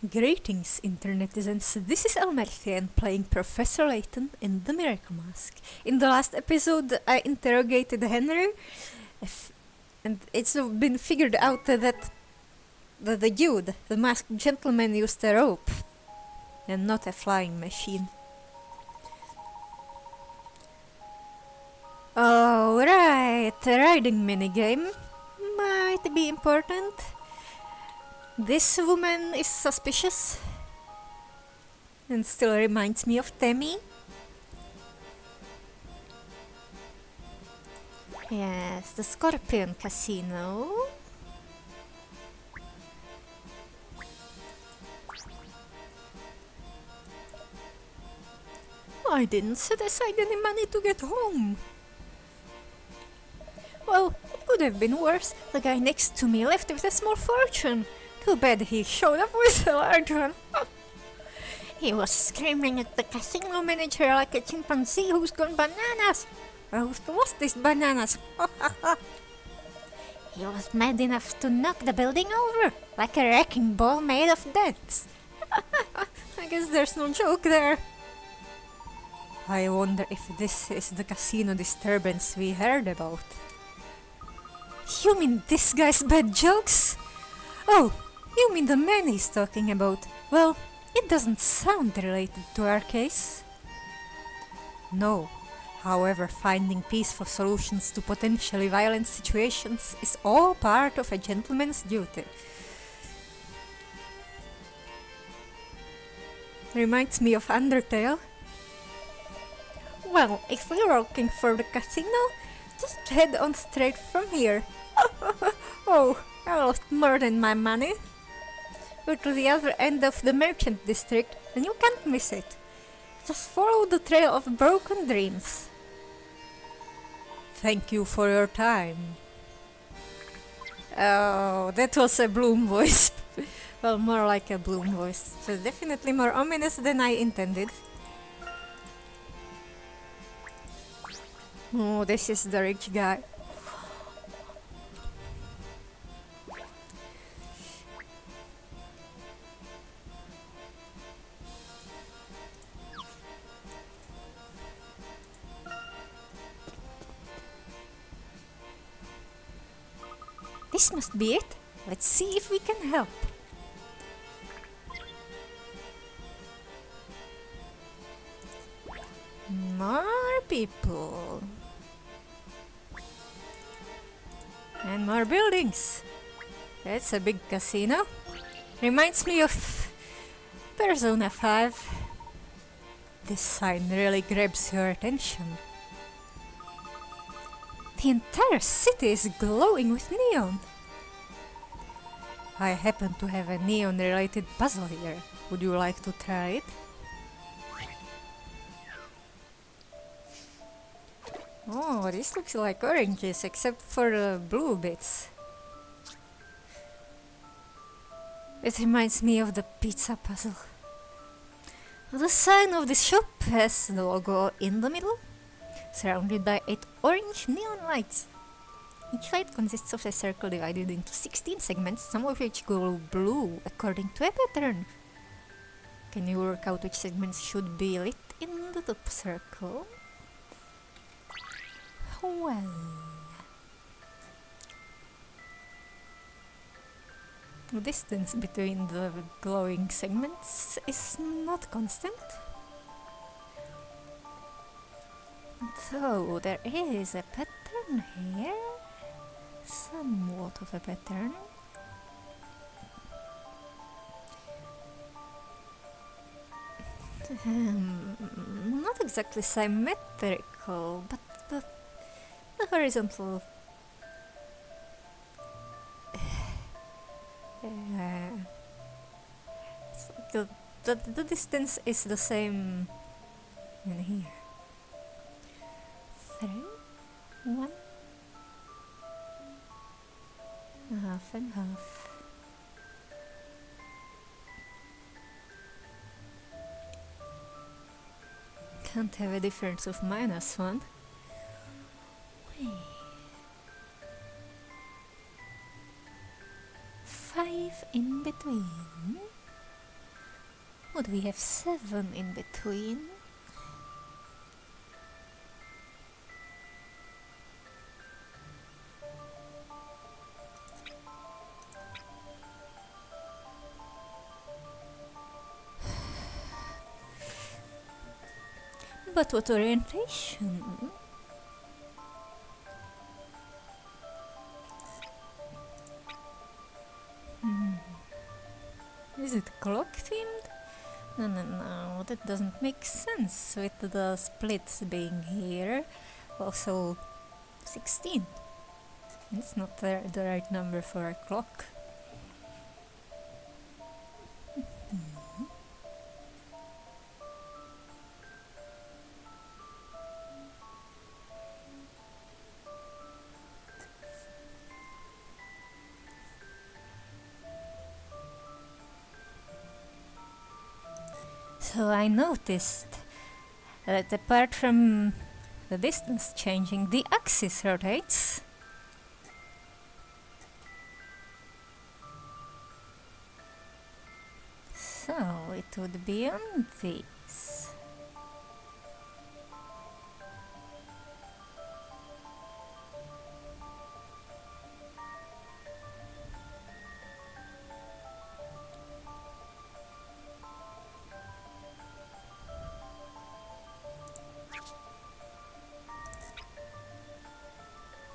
Greetings, internetizens. This is Elmerthien playing Professor Layton in The Miracle Mask. In the last episode, I interrogated Henry, and it's been figured out that the dude, the masked gentleman, used a rope and not a flying machine. Alright, riding minigame might be important. This woman is suspicious and still reminds me of Temmie. Yes, the Scorpion Casino. I didn't set aside any money to get home. Well, it could have been worse. The guy next to me left with a small fortune. Too bad he showed up with a large one. He was screaming at the casino manager like a chimpanzee who's gone bananas. Or who's lost his bananas. He was mad enough to knock the building over, like a wrecking ball made of dents. I guess there's no joke there. I wonder if this is the casino disturbance we heard about. You mean this guy's bad jokes? Oh, you mean the man he's talking about? Well, it doesn't sound related to our case. No. However, finding peaceful solutions to potentially violent situations is all part of a gentleman's duty. Reminds me of Undertale. Well, if you're looking for the casino, just head on straight from here. Oh, I lost more than my money. Go to the other end of the merchant district and you can't miss it. Just follow the trail of broken dreams. Thank you for your time. Oh, that was a Bloom voice. Well, more like a Bloom voice. So definitely more ominous than I intended. Oh, this is the rich guy. This must be it. Let's see if we can help. More people. And more buildings. That's a big casino. Reminds me of Persona 5. This sign really grabs your attention. The entire city is glowing with neon. I happen to have a neon-related puzzle here. Would you like to try it? Oh, this looks like oranges, except for the blue bits. It reminds me of the pizza puzzle. The sign of this shop has the logo in the middle, surrounded by 8 orange neon lights. Each light consists of a circle divided into 16 segments, some of which glow blue according to a pattern. Can you work out which segments should be lit in the top circle? Well... the distance between the glowing segments is not constant. So there is a pattern here. Somewhat of a pattern. Not exactly symmetrical, but the horizontal it's like the distance is the same in here. 3, 1, half and half. Can't have a difference of -1. Wait. 5 in between. Would we have 7 in between? But what orientation? Is it clock themed? No, that doesn't make sense with the splits being here. Also, 16. It's not the right number for a clock. So I noticed that apart from the distance changing, the axis rotates. So it would be on this.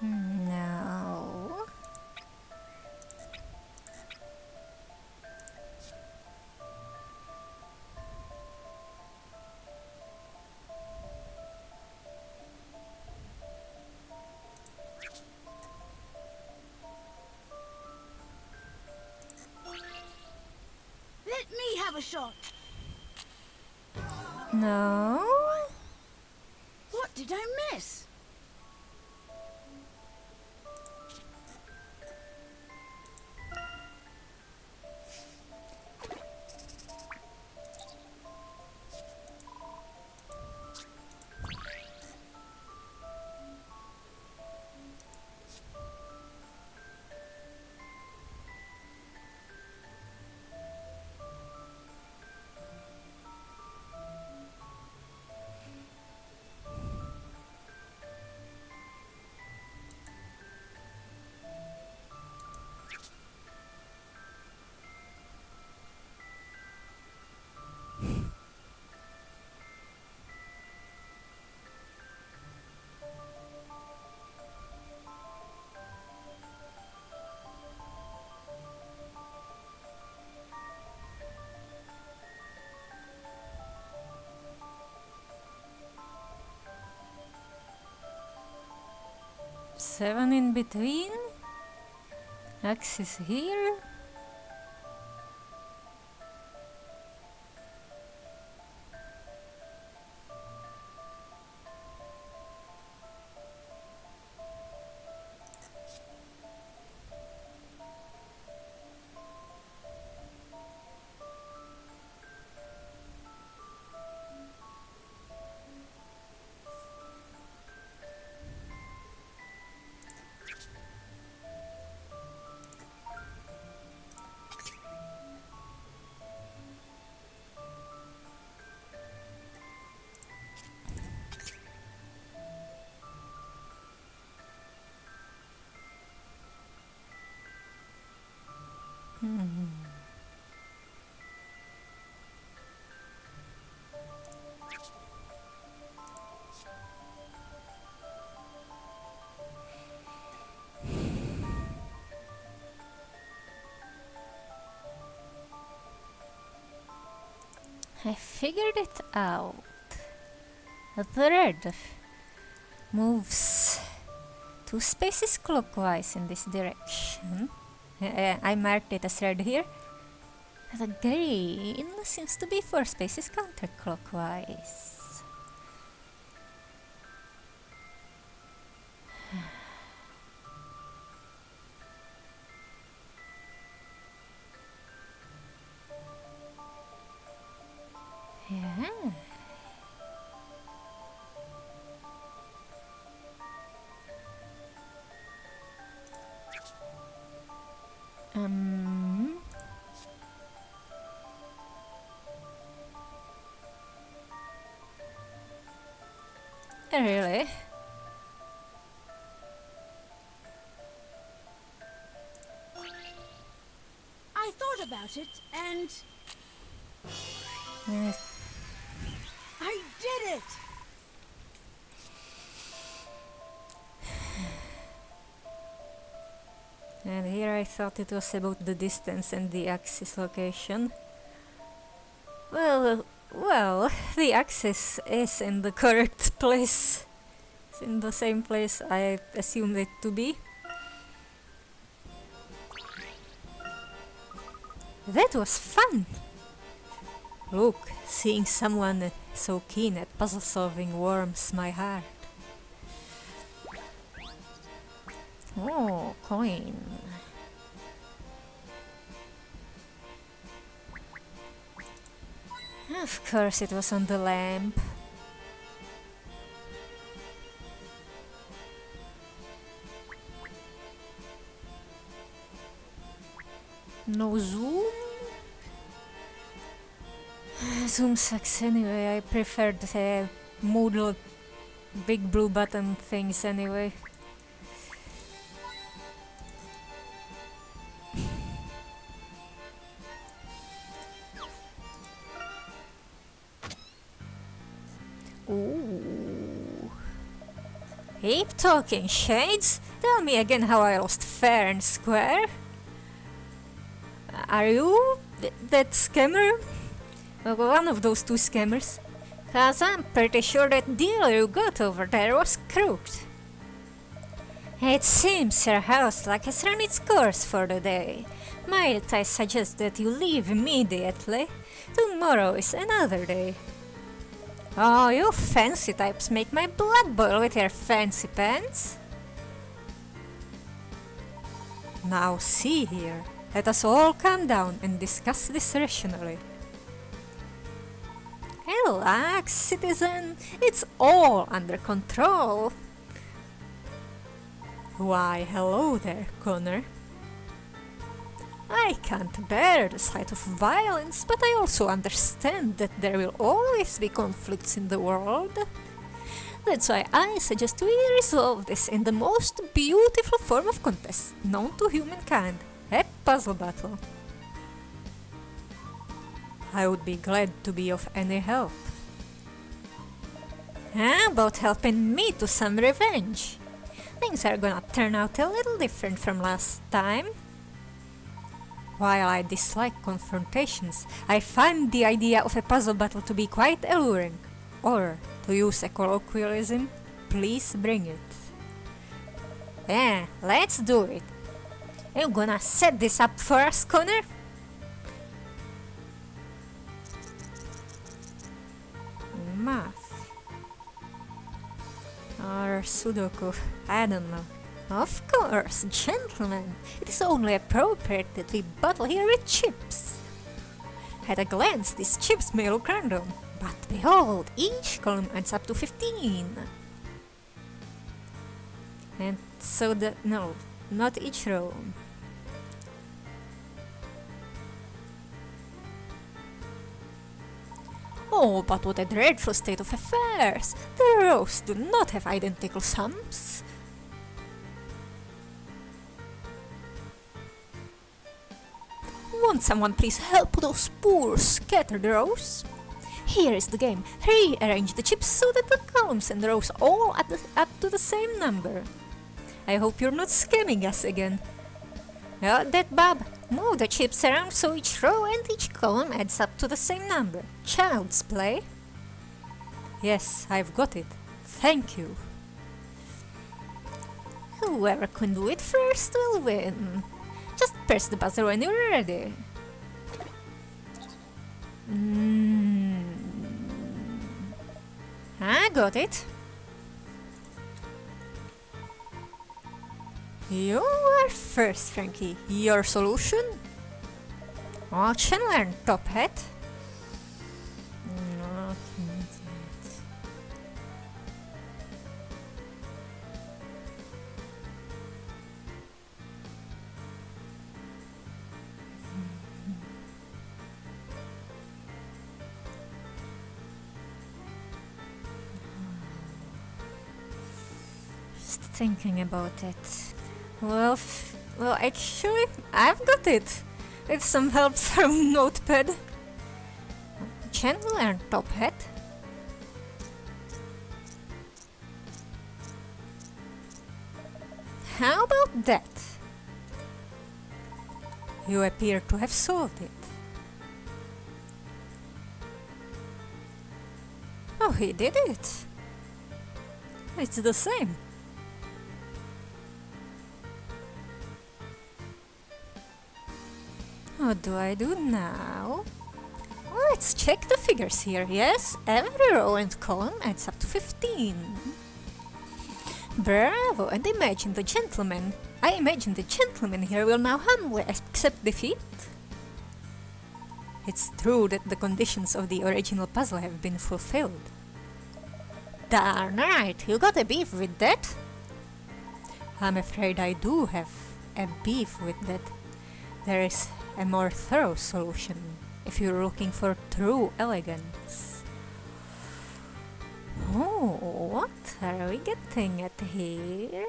No. Let me have a shot. No? What did I miss? Seven in between? Axis here? I figured it out. The red moves 2 spaces clockwise in this direction. I marked it as red here. The green seems to be 4 spaces counterclockwise. Yeah. Really? I thought about it, and Uh, I did it! And here I thought it was about the distance and the axis location. Well, the axis is in the correct place. It's in the same place I assumed it to be. That was fun! Look, seeing someone so keen at puzzle solving warms my heart. Oh, coin. Of course it was on the lamp. No zoom? Zoom sucks anyway, I prefer the Moodle big blue button things anyway. Ooh. Keep talking, Shades. Tell me again how I lost fair and square. Are you that scammer? One of those two scammers? 'Cause I'm pretty sure that deal you got over there was crooked. It seems your house luck has run its course for the day. Might I suggest that you leave immediately? Tomorrow is another day. Oh, you fancy types make my blood boil with your fancy pants. Now see here, let us all calm down and discuss this rationally. Relax, citizen, it's all under control. Why, hello there, Connor. I can't bear the sight of violence, but I also understand that there will always be conflicts in the world. That's why I suggest we resolve this in the most beautiful form of contest known to humankind, a puzzle battle. I would be glad to be of any help. How about helping me to some revenge? Things are gonna turn out a little different from last time. While I dislike confrontations, I find the idea of a puzzle battle to be quite alluring. Or, to use a colloquialism, please bring it. Yeah, let's do it. You gonna set this up for us, Connor? Math. Or Sudoku, I don't know. Of course, gentlemen, it is only appropriate that we battle here with chips. At a glance, these chips may look random, but behold, each column adds up to 15. And so no, not each row. Oh, but what a dreadful state of affairs! The rows do not have identical sums. Won't someone please help those poor scattered rows? Here is the game. Rearrange the chips so that the columns and rows all add up to the same number. I hope you're not scamming us again. That, Bob. Move the chips around so each row and each column adds up to the same number. Child's play. Yes, I've got it. Thank you. Whoever can do it first will win. Just press the buzzer when you're ready. I got it. You are first, Frankie. Your solution? Watch and learn, Top Hat. thinking about it. Well, actually, I've got it. With some help from Notepad. Chandler and Top Hat. How about that? You appear to have solved it. Oh, he did it. It's the same. What do I do now? Let's check the figures here. Yes, every row and column adds up to 15. Bravo, and I imagine the gentleman here will now humbly accept defeat. It's true that the conditions of the original puzzle have been fulfilled. Darn right, you got a beef with that? I'm afraid I do have a beef with that. There is a more thorough solution if you're looking for true elegance. Oh, what are we getting at here?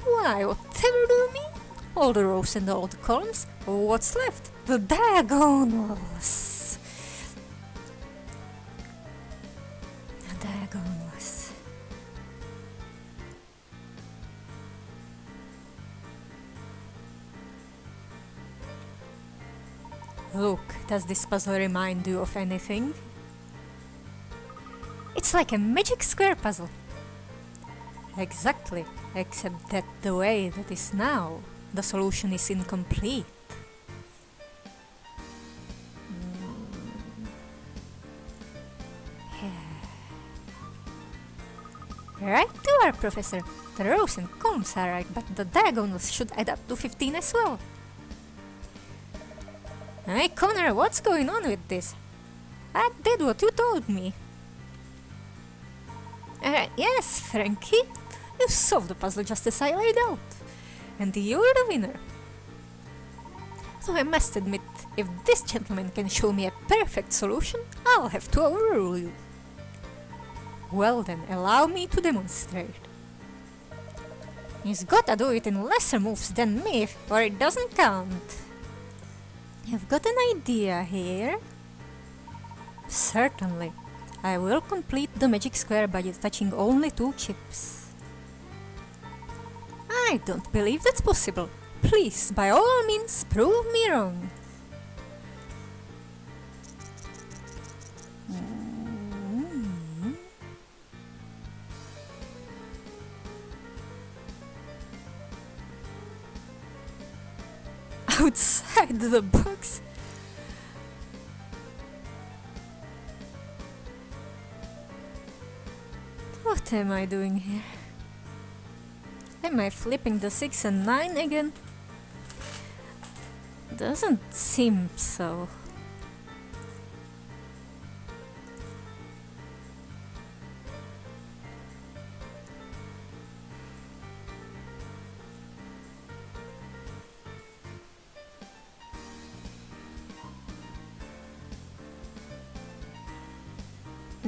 Why, whatever do you mean? All the rows and all the columns. What's left? The diagonals. The diagonals. Look, does this puzzle remind you of anything? It's like a magic square puzzle. Exactly, except that the way that is now, the solution is incomplete. Right you are, Professor. The rows and columns are right, but the diagonals should add up to 15 as well. Hey Connor, what's going on with this? I did what you told me. Yes, Frankie. You solved the puzzle just as I laid out. And you're the winner. So I must admit, if this gentleman can show me a perfect solution, I'll have to overrule you. Well then, allow me to demonstrate. He's gotta do it in lesser moves than me, or it doesn't count. You've got an idea here? Certainly. I will complete the magic square by touching only 2 chips. I don't believe that's possible. Please, by all means, prove me wrong. Outside the box? What am I doing here? Am I flipping the 6 and 9 again? Doesn't seem so.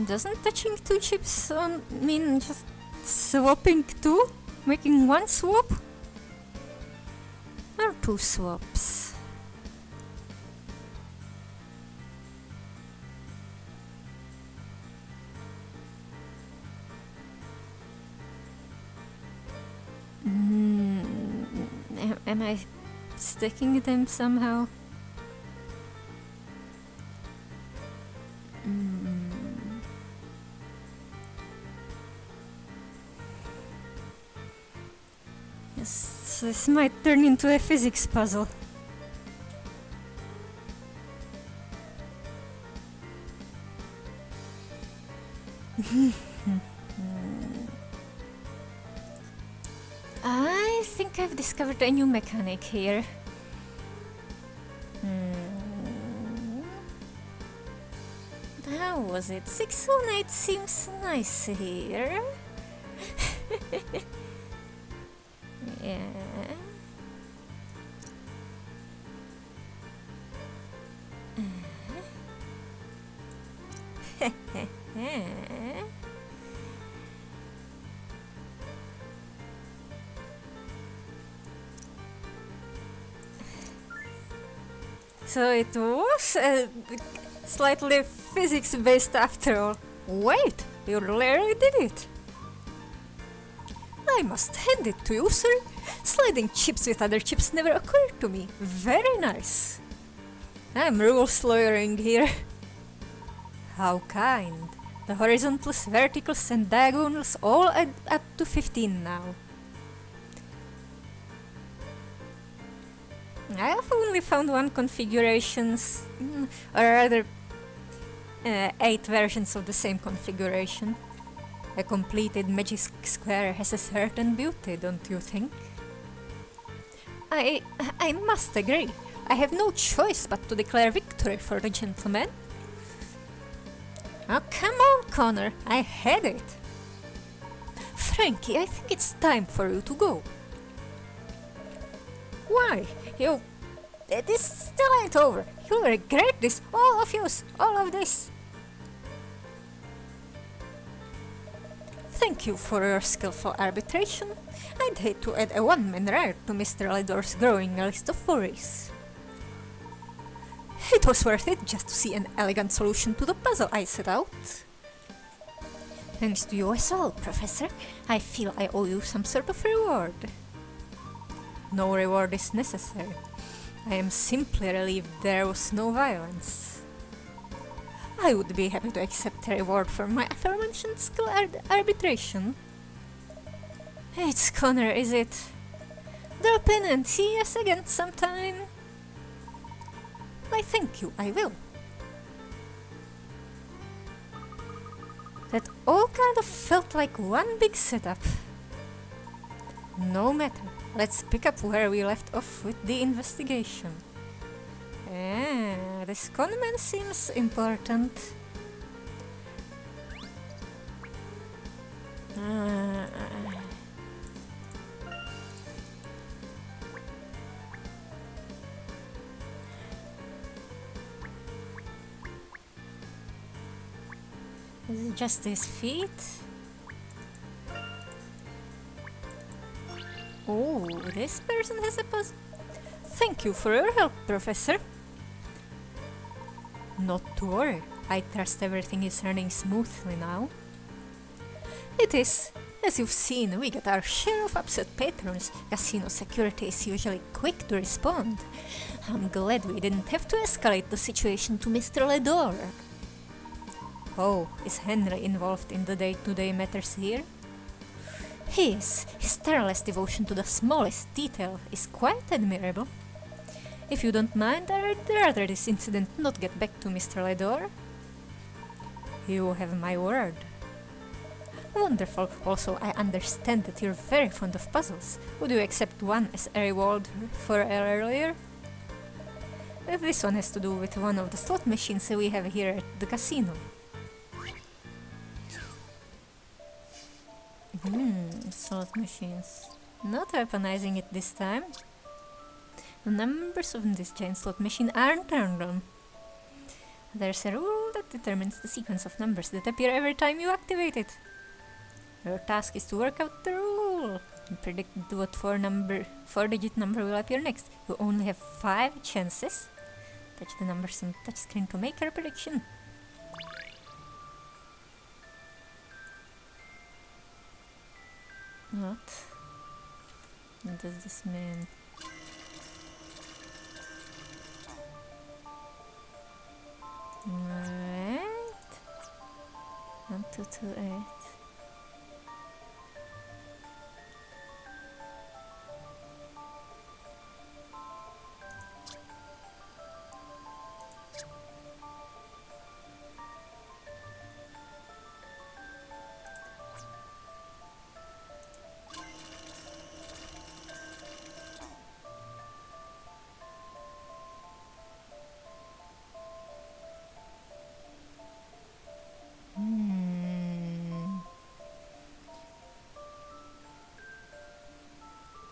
Doesn't touching 2 chips mean just swapping 2? Making 1 swap? Or 2 swaps? Am I sticking them somehow? This might turn into a physics puzzle. I think I've discovered a new mechanic here. How was it? 618 seems nice here. Yeah. So it was slightly physics-based after all. Wait, you really did it! I must hand it to you, sir. Sliding chips with other chips never occurred to me. Very nice. I'm rules lawyering here. How kind. The horizontals, verticals and diagonals all add up to 15 now. I have only found one configurations, or rather 8 versions of the same configuration. A completed magic square has a certain beauty, don't you think? I must agree. I have no choice but to declare victory for the gentleman. Oh, come on, Connor, I had it. Frankie, I think it's time for you to go. Why? This still ain't over. You'll regret this, all of you, all of this. Thank you for your skillful arbitration. I'd hate to add a one-man riot to Mr. Ledor's growing list of worries. It was worth it just to see an elegant solution to the puzzle I set out. Thanks to you as well, Professor. I feel I owe you some sort of reward. No reward is necessary. I am simply relieved there was no violence. I would be happy to accept a reward for my aforementioned skill arbitration. It's Connor, is it? Drop in and see us again sometime. Why, thank you, I will. That all kind of felt like one big setup. No matter, let's pick up where we left off with the investigation. This conman seems important. Is it just his feet? Oh, this person has a puzzle. Thank you for your help, Professor. Not to worry, I trust everything is running smoothly now. It is. As you've seen, we get our share of upset patrons. Casino security is usually quick to respond. I'm glad we didn't have to escalate the situation to Mr. Ledor. Oh, is Henry involved in the day-to-day matters here? He is. His tireless devotion to the smallest detail is quite admirable. If you don't mind, I'd rather this incident not get back to Mr. Ledor. You have my word. Wonderful. Also, I understand that you're very fond of puzzles. Would you accept one as a reward for earlier? This one has to do with one of the slot machines we have here at the casino. Slot machines. Not weaponizing it this time. The numbers of this giant slot machine aren't random. There's a rule that determines the sequence of numbers that appear every time you activate it. Your task is to work out the rule and predict what four-digit number will appear next. You only have 5 chances. Touch the numbers on the touchscreen to make your prediction. What does this mean? Right. 1, 2, 2, 8.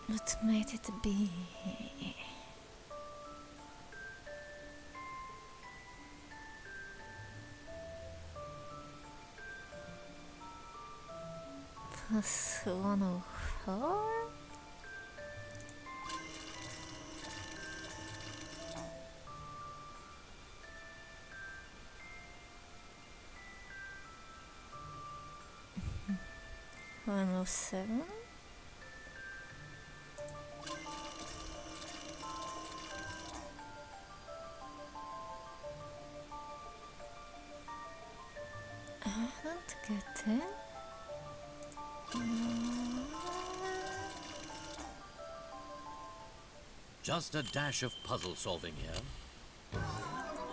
What might it be? Plus 104? 107. I don't get it. Just a dash of puzzle solving here.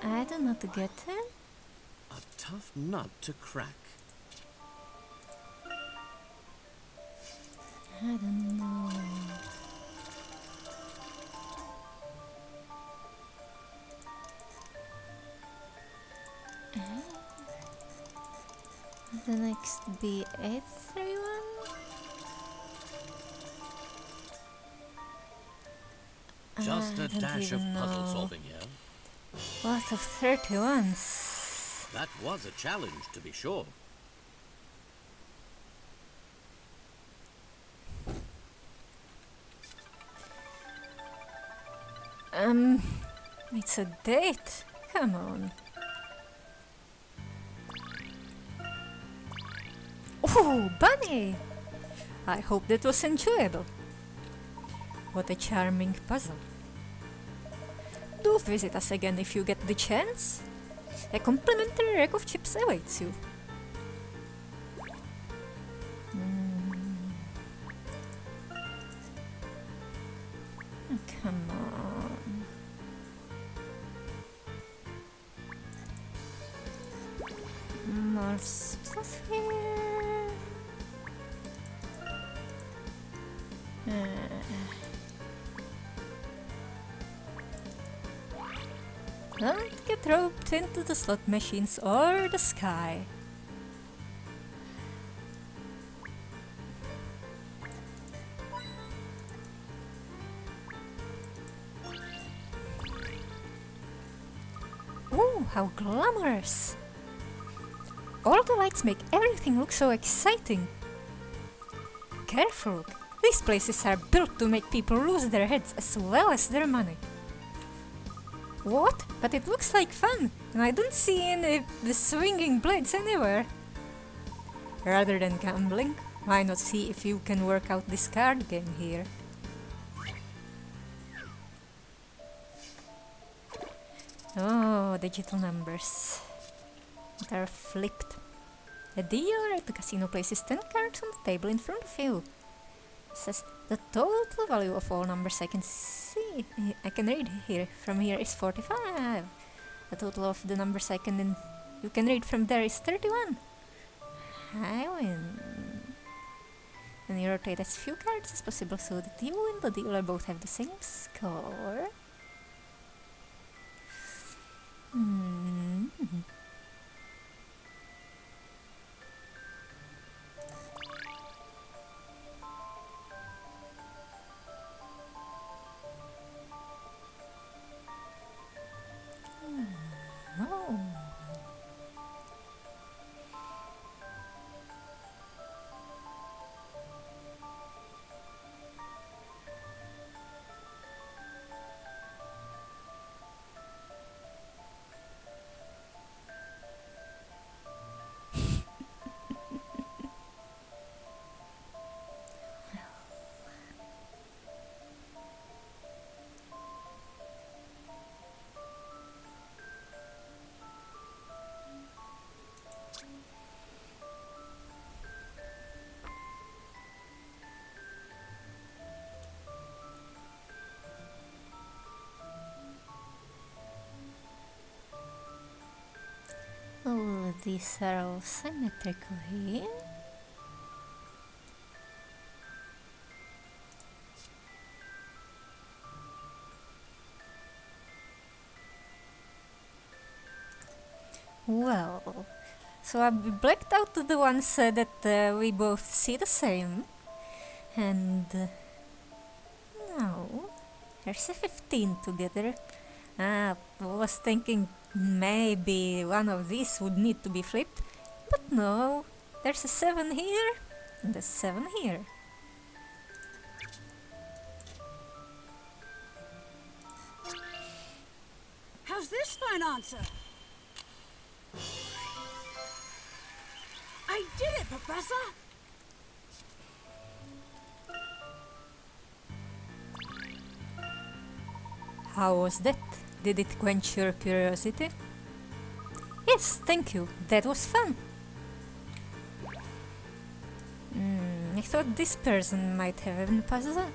I do not get it. A tough nut to crack. I don't know. The next be 831. Just I a don't dash of even puzzle know. solving here. Lot of 31s. That was a challenge, to be sure. It's a date. Come on. Oh, Bunny! I hope that was enjoyable. What a charming puzzle. Do visit us again if you get the chance. A complimentary rack of chips awaits you. Oh, come on. More stuff here. Don't get roped into the slot machines or the sky. Ooh, how glamorous! All the lights make everything look so exciting. Careful, these places are built to make people lose their heads as well as their money. What? But it looks like fun, and I don't see any the swinging blades anywhere. Rather than gambling, why not see if you can work out this card game here? Oh, digital numbers. They are flipped. A dealer at the casino places 10 cards on the table in front of you. It says the total value of all numbers I can see. I can read here. From here is 45. The total of the numbers you can read from there is 31. I win. And you rotate as few cards as possible so that you and the dealer both have the same score. Oh. Oh, these are all symmetrical here. Well, so I blacked out the ones that we both see the same. And now, there's a 15 together. I was thinking maybe one of these would need to be flipped, but no, there's a 7 here and a 7 here. How's this for an answer? I did it, Professor! How was that? Did it quench your curiosity? Yes, thank you. That was fun. I thought this person might have a puzzle.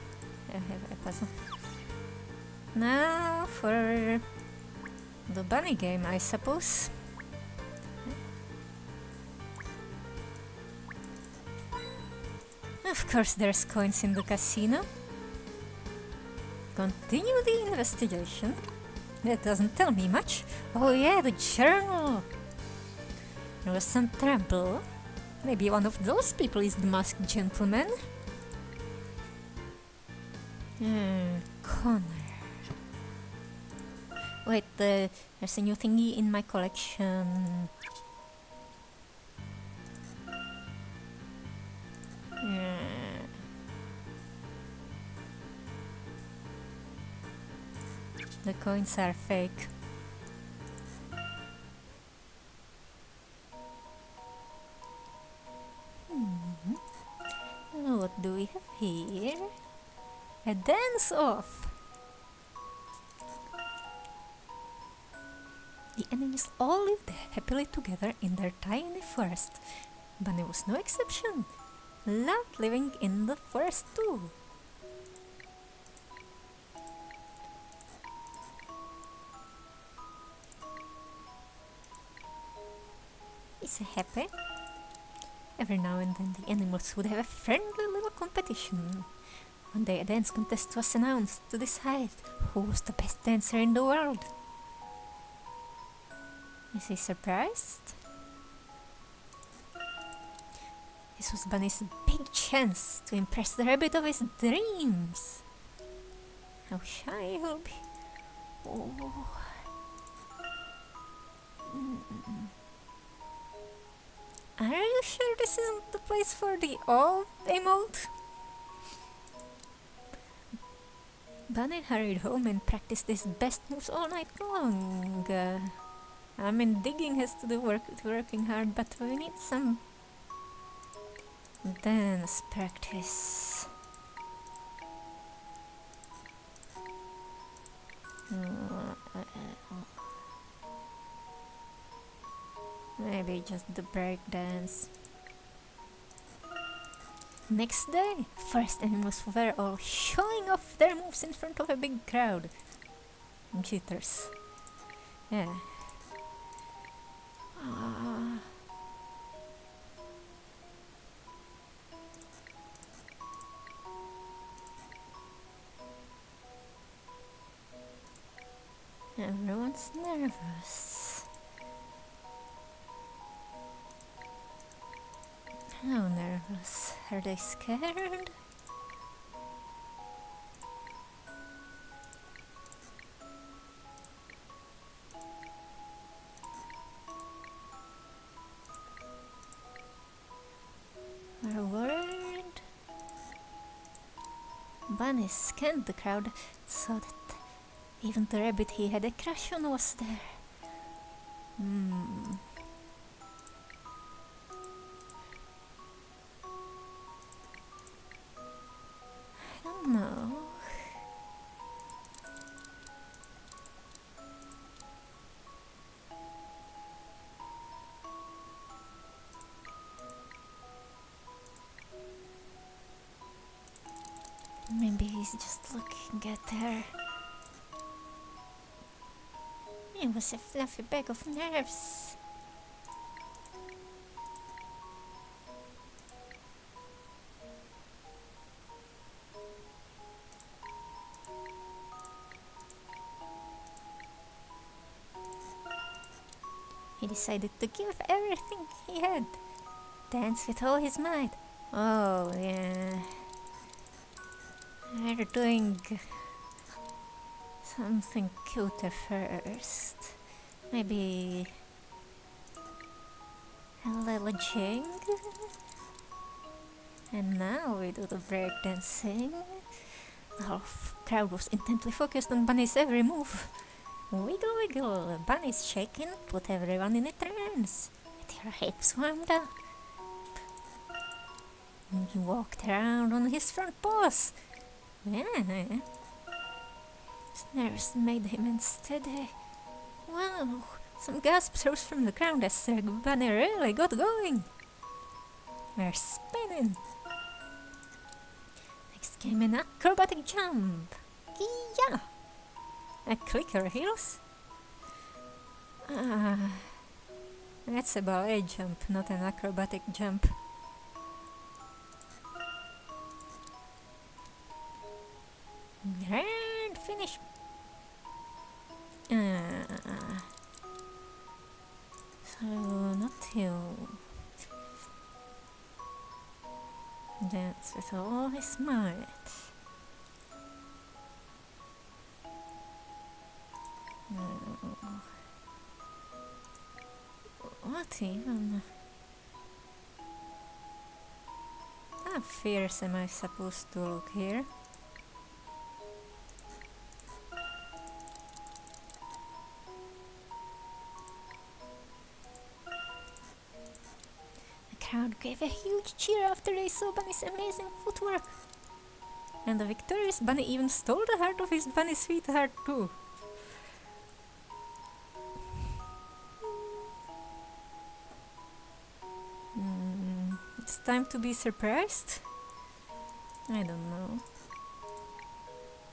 Now for the bunny game, I suppose. Of course, there's coins in the casino. Continue the investigation. That doesn't tell me much. Oh yeah, the journal. There was some trouble. Maybe one of those people is the masked gentleman. Connor. Wait, there's a new thingy in my collection. The coins are fake. What do we have here? A dance-off! The enemies all lived happily together in their tiny forest. Bunny was no exception. Loved living in the forest too. Is he happy? Every now and then the animals would have a friendly little competition. One day a dance contest was announced to decide who was the best dancer in the world. Is he surprised? This was Bunny's big chance to impress the rabbit of his dreams. How shy he'll be. Oh. Are you sure this isn't the place for the old emote? Bunny hurried home and practiced his best moves all night long. I mean, digging has to do with working hard, but we need some dance practice. Maybe just the break dance. Next day, forest animals were all showing off their moves in front of a big crowd. Cheaters. Yeah. Everyone's nervous. How nervous? Are they scared? Or worried? Bunny scanned the crowd so that even the rabbit he had a crush on was there. I don't know. Maybe he's just looking at her. It was a fluffy bag of nerves. He decided to give everything he had. Dance with all his might. Oh, yeah. We're doing something cuter first. Maybe a little jig. And now we do the breakdancing. The whole crowd was intently focused on Bunny's every move. Wiggle, wiggle. Bunny's shaking, put everyone in a trance. With your hips warmed up. And he walked around on his front paws. Yeah. Snares made him unsteady. Wow, some gasps rose from the ground as their bunny really got going. We're spinning. Next came an acrobatic jump. Yeah! A clicker heels? That's a ballet jump, not an acrobatic jump. Grand finish. So not you. Dance with all his might. What even? How fierce am I supposed to look here? The crowd gave a huge cheer after they saw Bunny's amazing footwork. And the victorious Bunny even stole the heart of his bunny sweetheart too. It's time to be surprised? I don't know.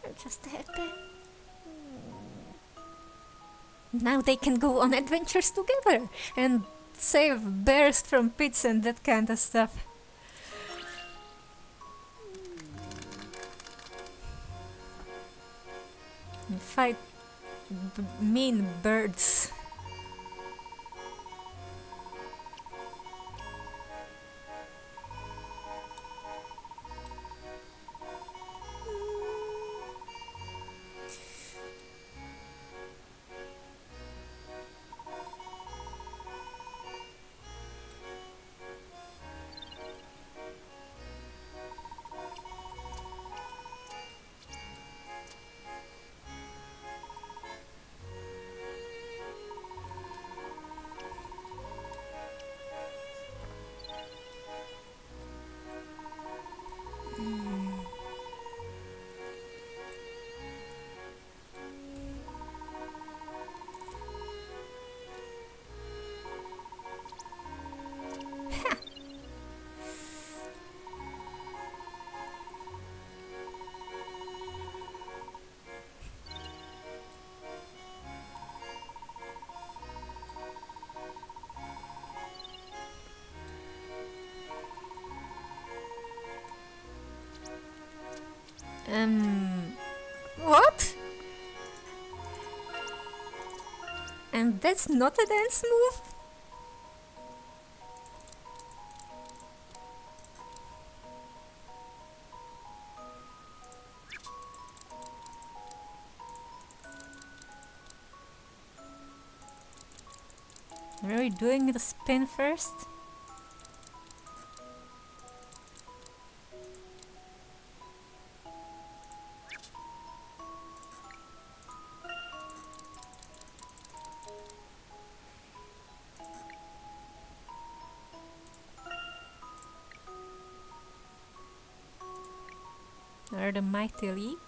I'm just happy. Now they can go on adventures together and save bears from pits and that kind of stuff. And fight mean birds. What? And that's not a dance move? Are we doing the spin first? Or the mighty leap?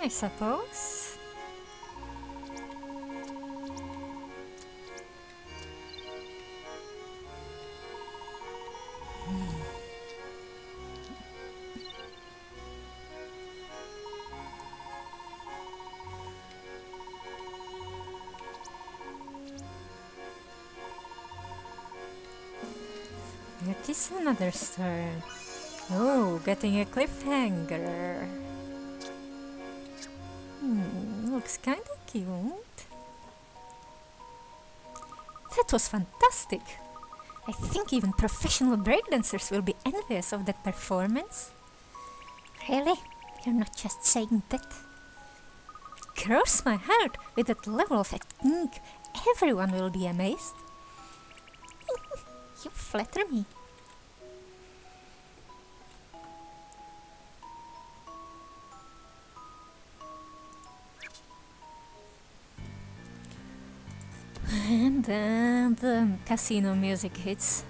I suppose. It is another star. Oh, getting a cliffhanger. Looks kinda cute. That was fantastic. I think even professional breakdancers will be envious of that performance. Really? You're not just saying that. Cross my heart, with that level of technique, everyone will be amazed. You flatter me. And then the casino music hits.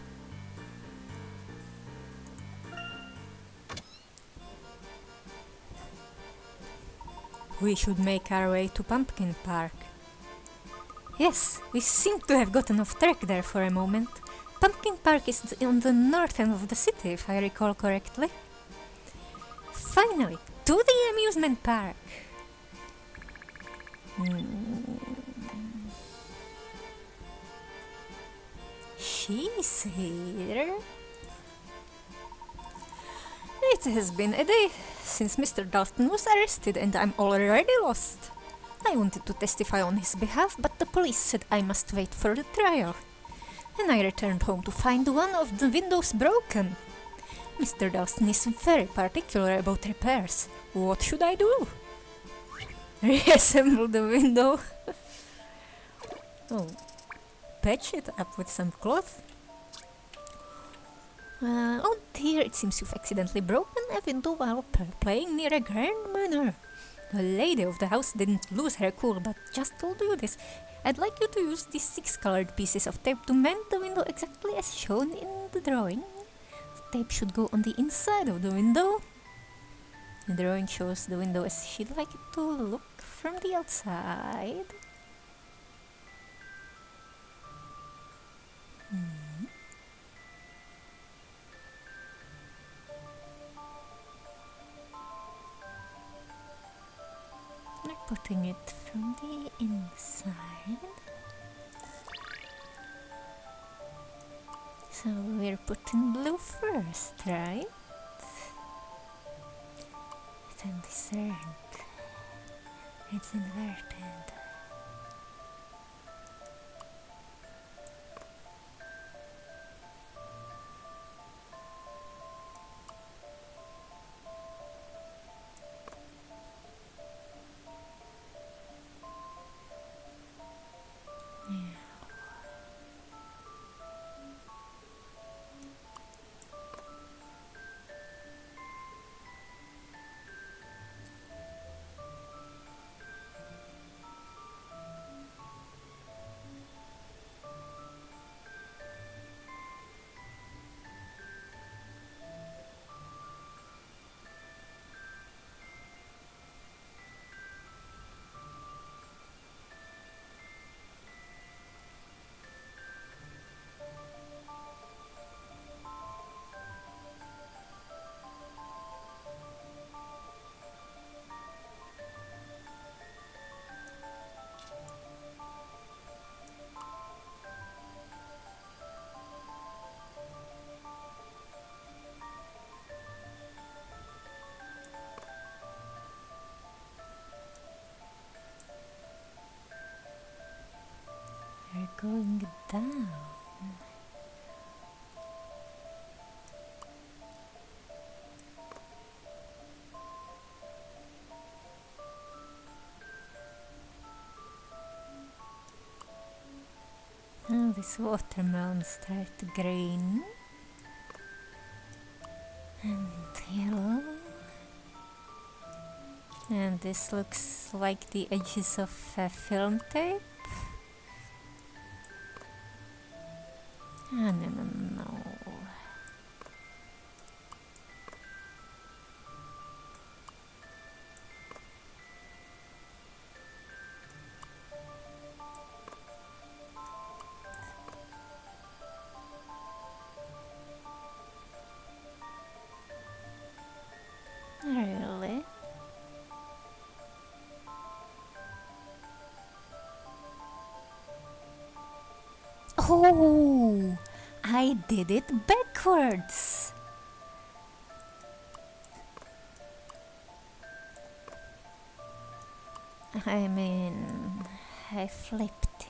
We should make our way to Pumpkin Park. Yes, we seem to have gotten off track there for a moment. Pumpkin Park is on the north end of the city, if I recall correctly. Finally, to the amusement park! She's here. It has been a day since Mr. Dalton was arrested and I'm already lost. I wanted to testify on his behalf, but the police said I must wait for the trial. And I returned home to find one of the windows broken. Mr. Dalton is very particular about repairs. What should I do? Reassemble the window. Oh, patch it up with some cloth. Oh dear, it seems you've accidentally broken a window while playing near a grand manor. The lady of the house didn't lose her cool, but just told you this. I'd like you to use these 6 colored pieces of tape to mend the window exactly as shown in the drawing. The tape should go on the inside of the window. The drawing shows the window as she'd like it to look from the outside. We're putting it from the inside. So we're putting blue first, right? Then this red. It's inverted. We're going down. Oh, this watermelon start green and yellow. And this looks like the edges of a film tape. Ah, no. Really? Oh, I did it backwards. I mean, I flipped it.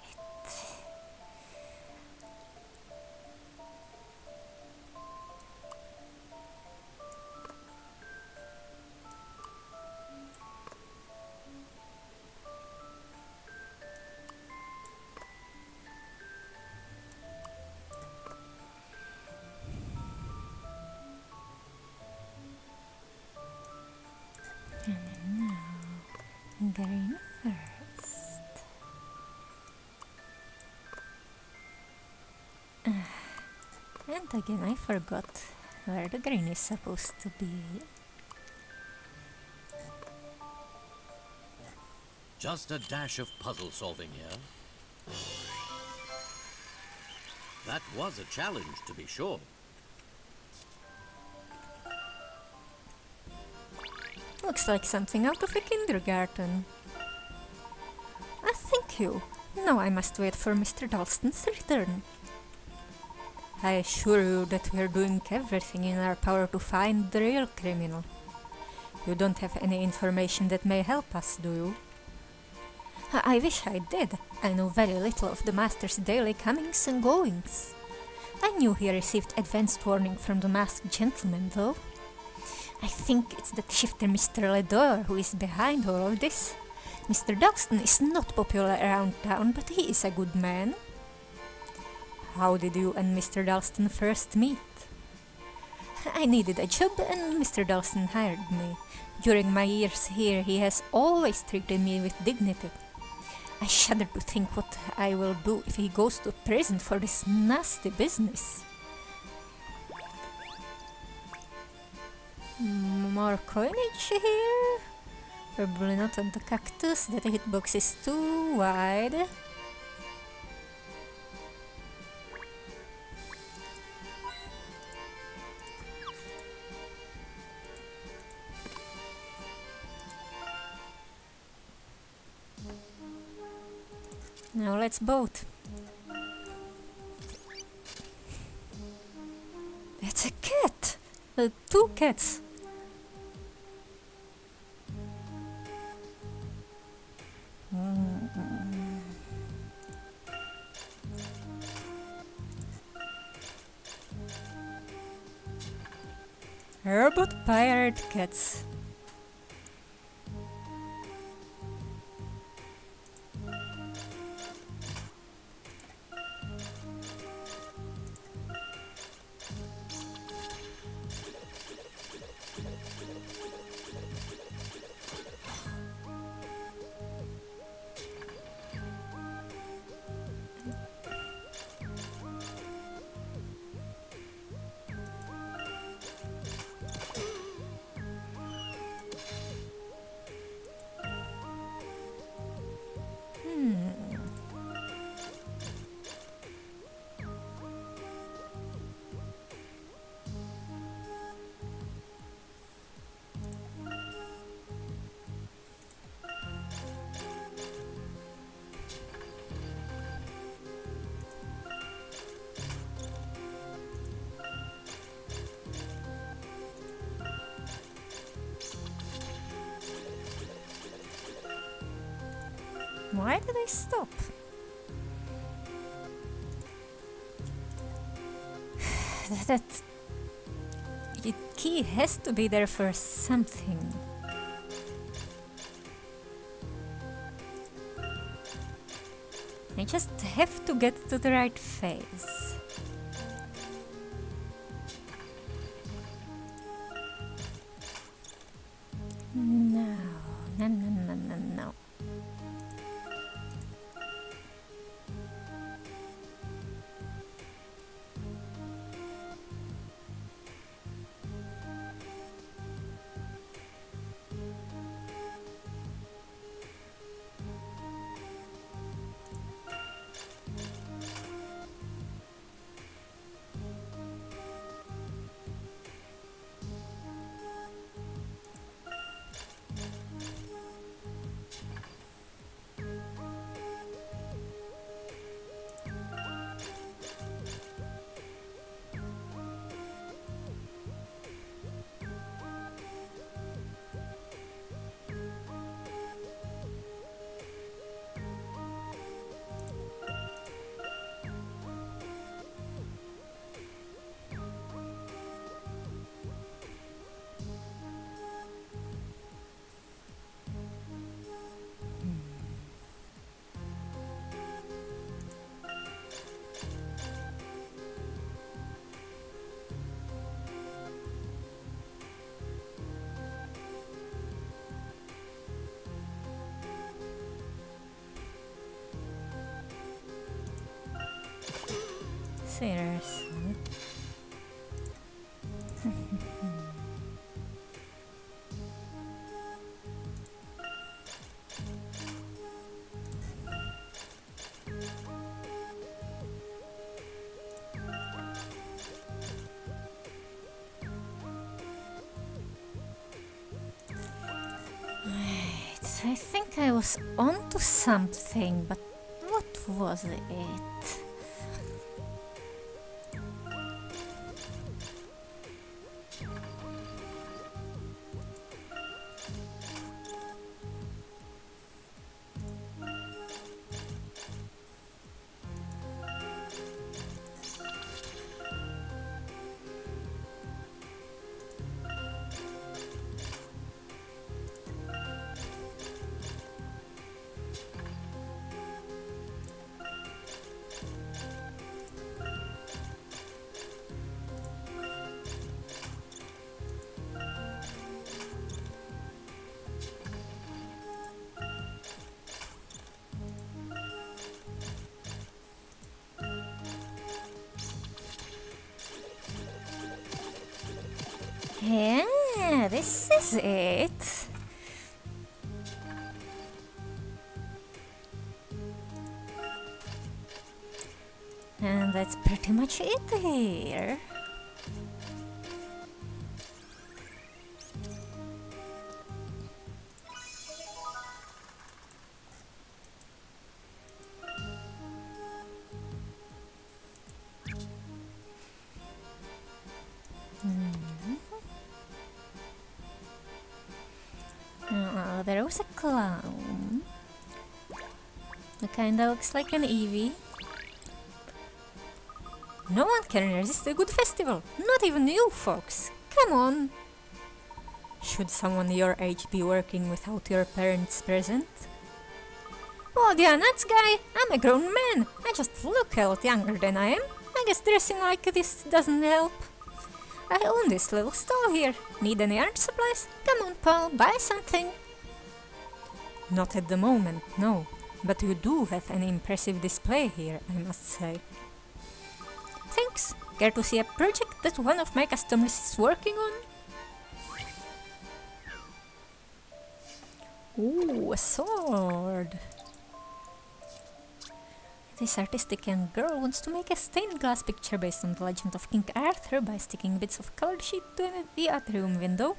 green first. And again, I forgot where the green is supposed to be. Just a dash of puzzle solving here. That was a challenge, to be sure. Looks like something out of a kindergarten. Thank you. Now I must wait for Mr. Dalston's return. I assure you that we are doing everything in our power to find the real criminal. You don't have any information that may help us, do you? I wish I did. I know very little of the Master's daily comings and goings. I knew he received advanced warning from the masked gentleman, though. I think it's that shifter Mr. Ledore who is behind all of this. Mr. Dalston is not popular around town, but he is a good man. How did you and Mr. Dalston first meet? I needed a job and Mr. Dalston hired me. During my years here, he has always treated me with dignity. I shudder to think what I will do if he goes to prison for this nasty business. More coinage here? Probably not on the cactus, that hitbox is too wide. Now let's boat. That's a cat! Two cats! Robot pirate cats. Why did I stop? That key has to be there for something. I just have to get to the right phase. No, no, no, no, no, no. Seriously. I think I was onto something, but what was it? Yeah, this is it. And that's pretty much it here. There was a clown. It kinda looks like an Eevee. No one can resist a good festival, not even you folks. Come on! Should someone your age be working without your parents present? Oh, the nuts guy! I'm a grown man! I just look a lot younger than I am. I guess dressing like this doesn't help. I own this little stall here. Need any art supplies? Come on, Paul, buy something. Not at the moment, no. But you do have an impressive display here, I must say. Thanks. Care to see a project that one of my customers is working on? Ooh, a sword. This artistic young girl wants to make a stained glass picture based on the legend of King Arthur by sticking bits of colored sheet to the atrium window.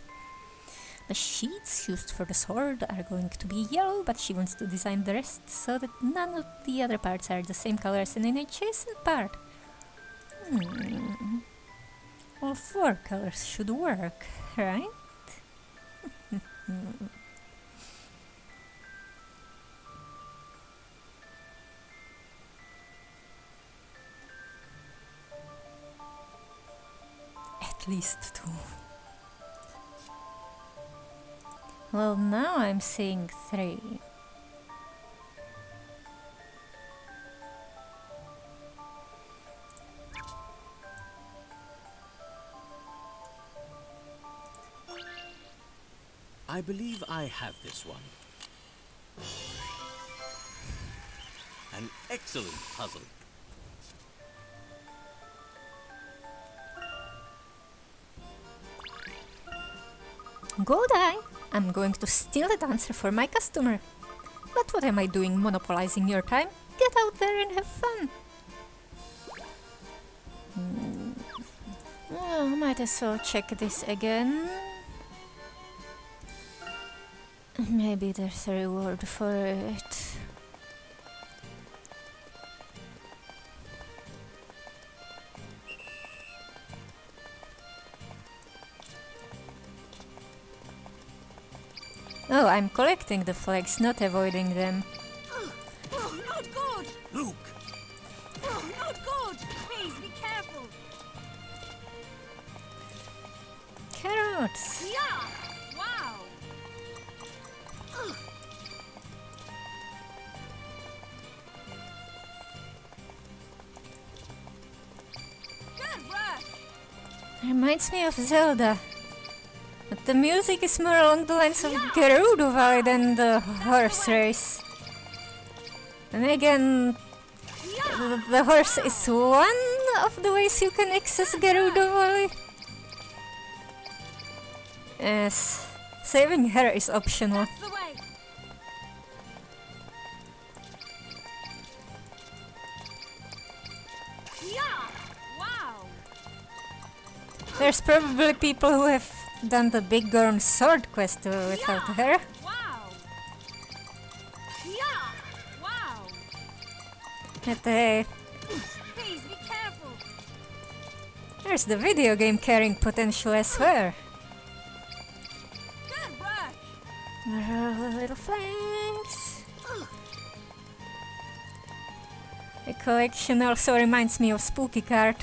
The sheets used for the sword are going to be yellow, but she wants to design the rest so that none of the other parts are the same color as an adjacent part. All four colors should work, right? At least two. Well, now I'm seeing three. I believe I have this one. An excellent puzzle. Good eye! I'm going to steal the dancer for my customer. But what am I doing monopolizing your time? Get out there and have fun! Well, might as well check this again. Maybe there's a reward for it. Oh, I'm collecting the flags, not avoiding them. Oh, not good! Luke! Oh, not good! Please be careful! Carrots! Yeah! Wow! Ugh. Good work! Reminds me of Zelda. But the music is more along the lines of Gerudo Valley than the horse race. And again, the horse is one of the ways you can access Gerudo Valley. Yes, saving her is optional. That's the way. Yeah! Wow! There's probably people who have done the Big Gorn Sword quest without Yeah! her. Wow! Yeah! Wow! But Please be careful. there's the video game carrying potential as well. Good work. Little flanks. The collection also reminds me of Spooky Card.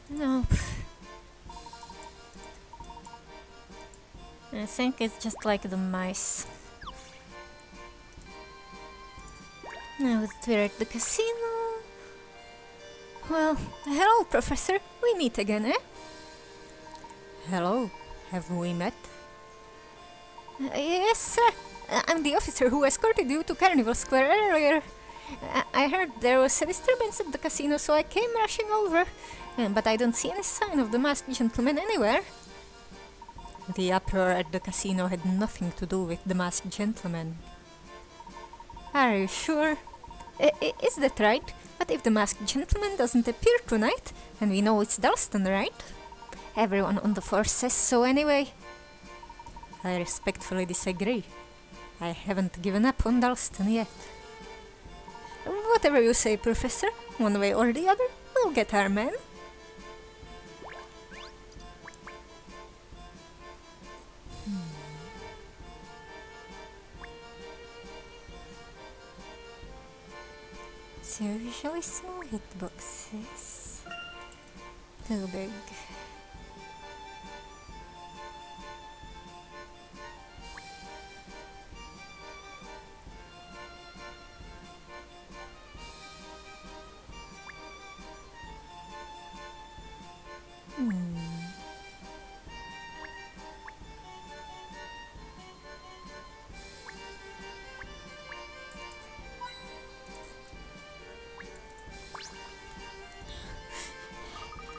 Nope. I think it's just like the mice. Now that we're at the casino. Well, hello, Professor. We meet again, eh? Hello. Have we met? Yes, sir. I'm the officer who escorted you to Carnival Square earlier. I heard there was a disturbance at the casino, so I came rushing over. But I don't see any sign of the masked gentleman anywhere. The uproar at the casino had nothing to do with the masked gentleman. Are you sure? Is that right? But if the masked gentleman doesn't appear tonight, and we know it's Dalston, right? Everyone on the force says so anyway. I respectfully disagree. I haven't given up on Dalston yet. Whatever you say, Professor, one way or the other, we'll get our man. So usually small hitboxes. Too big.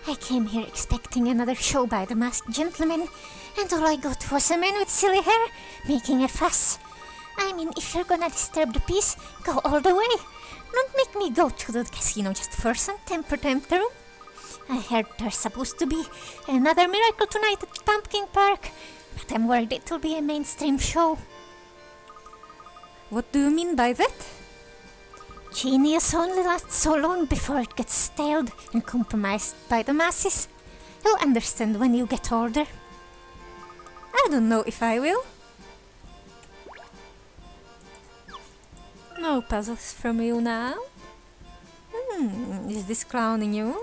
I came here expecting another show by the masked gentleman, and all I got was a man with silly hair making a fuss. I mean, if you're gonna disturb the peace, go all the way. Don't make me go to the casino just for some temper tantrum. I heard there's supposed to be another miracle tonight at Pumpkin Park, but I'm worried it'll be a mainstream show. What do you mean by that? Genius only lasts so long before it gets staled and compromised by the masses. You'll understand when you get older. I don't know if I will. No puzzles from you now? Is this clowning you?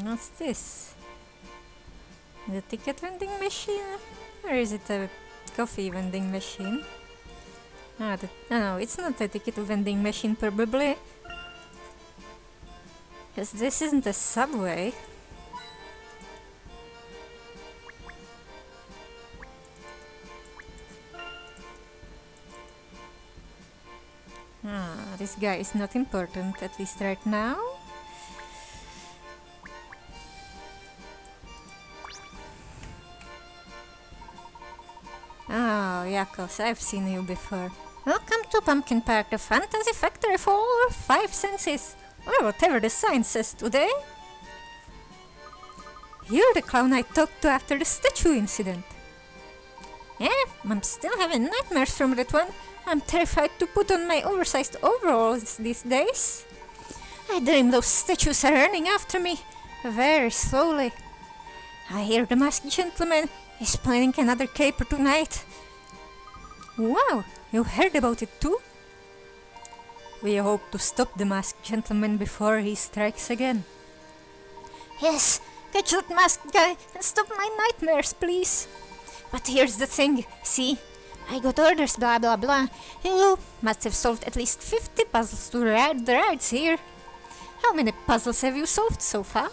What's this? The ticket vending machine? Or is it a coffee vending machine? No, it's not a ticket vending machine probably. Because this isn't a subway. This guy is not important, at least right now. Oh, Yakos, I've seen you before. Welcome to Pumpkin Park, the fantasy factory for all our 5 senses. Or whatever the sign says today. You're the clown I talked to after the statue incident. Yeah, I'm still having nightmares from that one. I'm terrified to put on my oversized overalls these days. I dream those statues are running after me, very slowly. I hear the masked gentleman is planning another caper tonight. Wow, you heard about it too? We hope to stop the masked gentleman before he strikes again. Yes, catch that masked guy and stop my nightmares, please. But here's the thing, see? I got orders, blah blah blah. You must have solved at least 50 puzzles to ride the rides here. How many puzzles have you solved so far?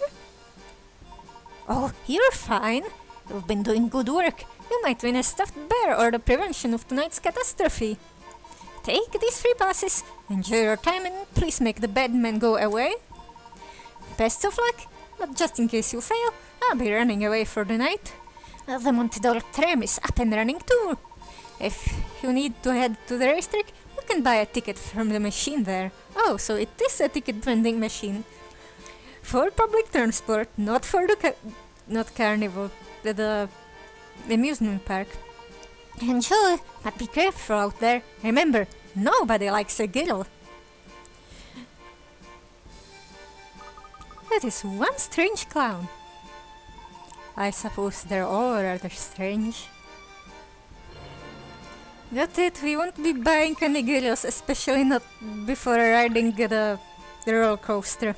Oh, you're fine. You've been doing good work. You might win a stuffed bear or the prevention of tonight's catastrophe. Take these free passes, enjoy your time, and please make the bad men go away. Best of luck, but just in case you fail, I'll be running away for the night. The Montidor tram is up and running too. If you need to head to the racetrack, you can buy a ticket from the machine there. Oh, so it is a ticket vending machine. For public transport, not for the not carnival, the amusement park. Enjoy, but be careful out there. Remember, nobody likes a giddle. That is one strange clown. I suppose they're all rather strange. Got it, we won't be buying any giddles, especially not before riding the roller coaster.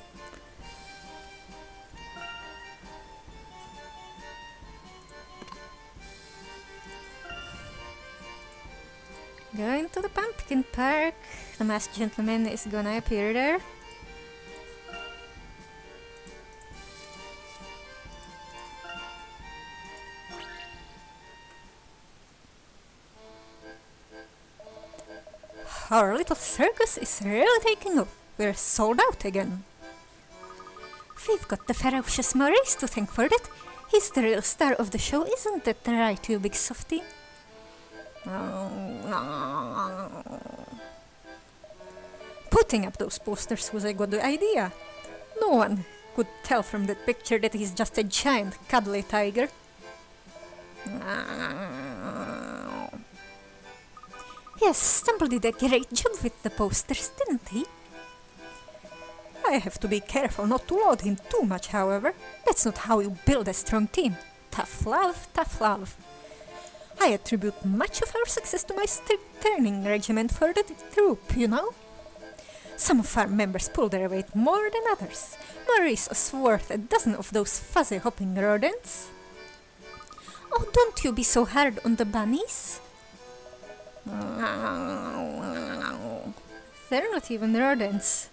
Going to the pumpkin park. The masked gentleman is gonna appear there. Our little circus is really taking off. We're sold out again. We've got the ferocious Maurice to thank for that. He's the real star of the show, isn't that right, you big softy? Putting up those posters was a good idea. No one could tell from that picture that he's just a giant, cuddly tiger. Yes, Stumble did a great job with the posters, didn't he? I have to be careful not to load him too much, however. That's not how you build a strong team. Tough love, tough love. I attribute much of our success to my strict training regimen for the troop, you know. Some of our members pull their weight more than others. Maurice is worth a dozen of those fuzzy hopping rodents. Oh, don't you be so hard on the bunnies. They're not even rodents.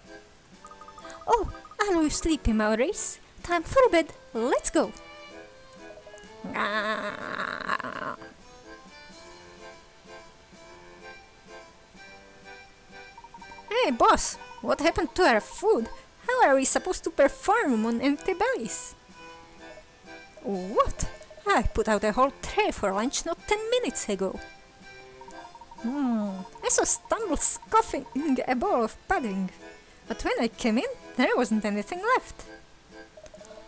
Oh, are you sleepy, Maurice? Time for bed. Let's go. Hey, boss, what happened to our food? How are we supposed to perform on empty bellies? What? I put out a whole tray for lunch not 10 minutes ago. I saw Stumble scoffing a bowl of pudding, but when I came in, there wasn't anything left.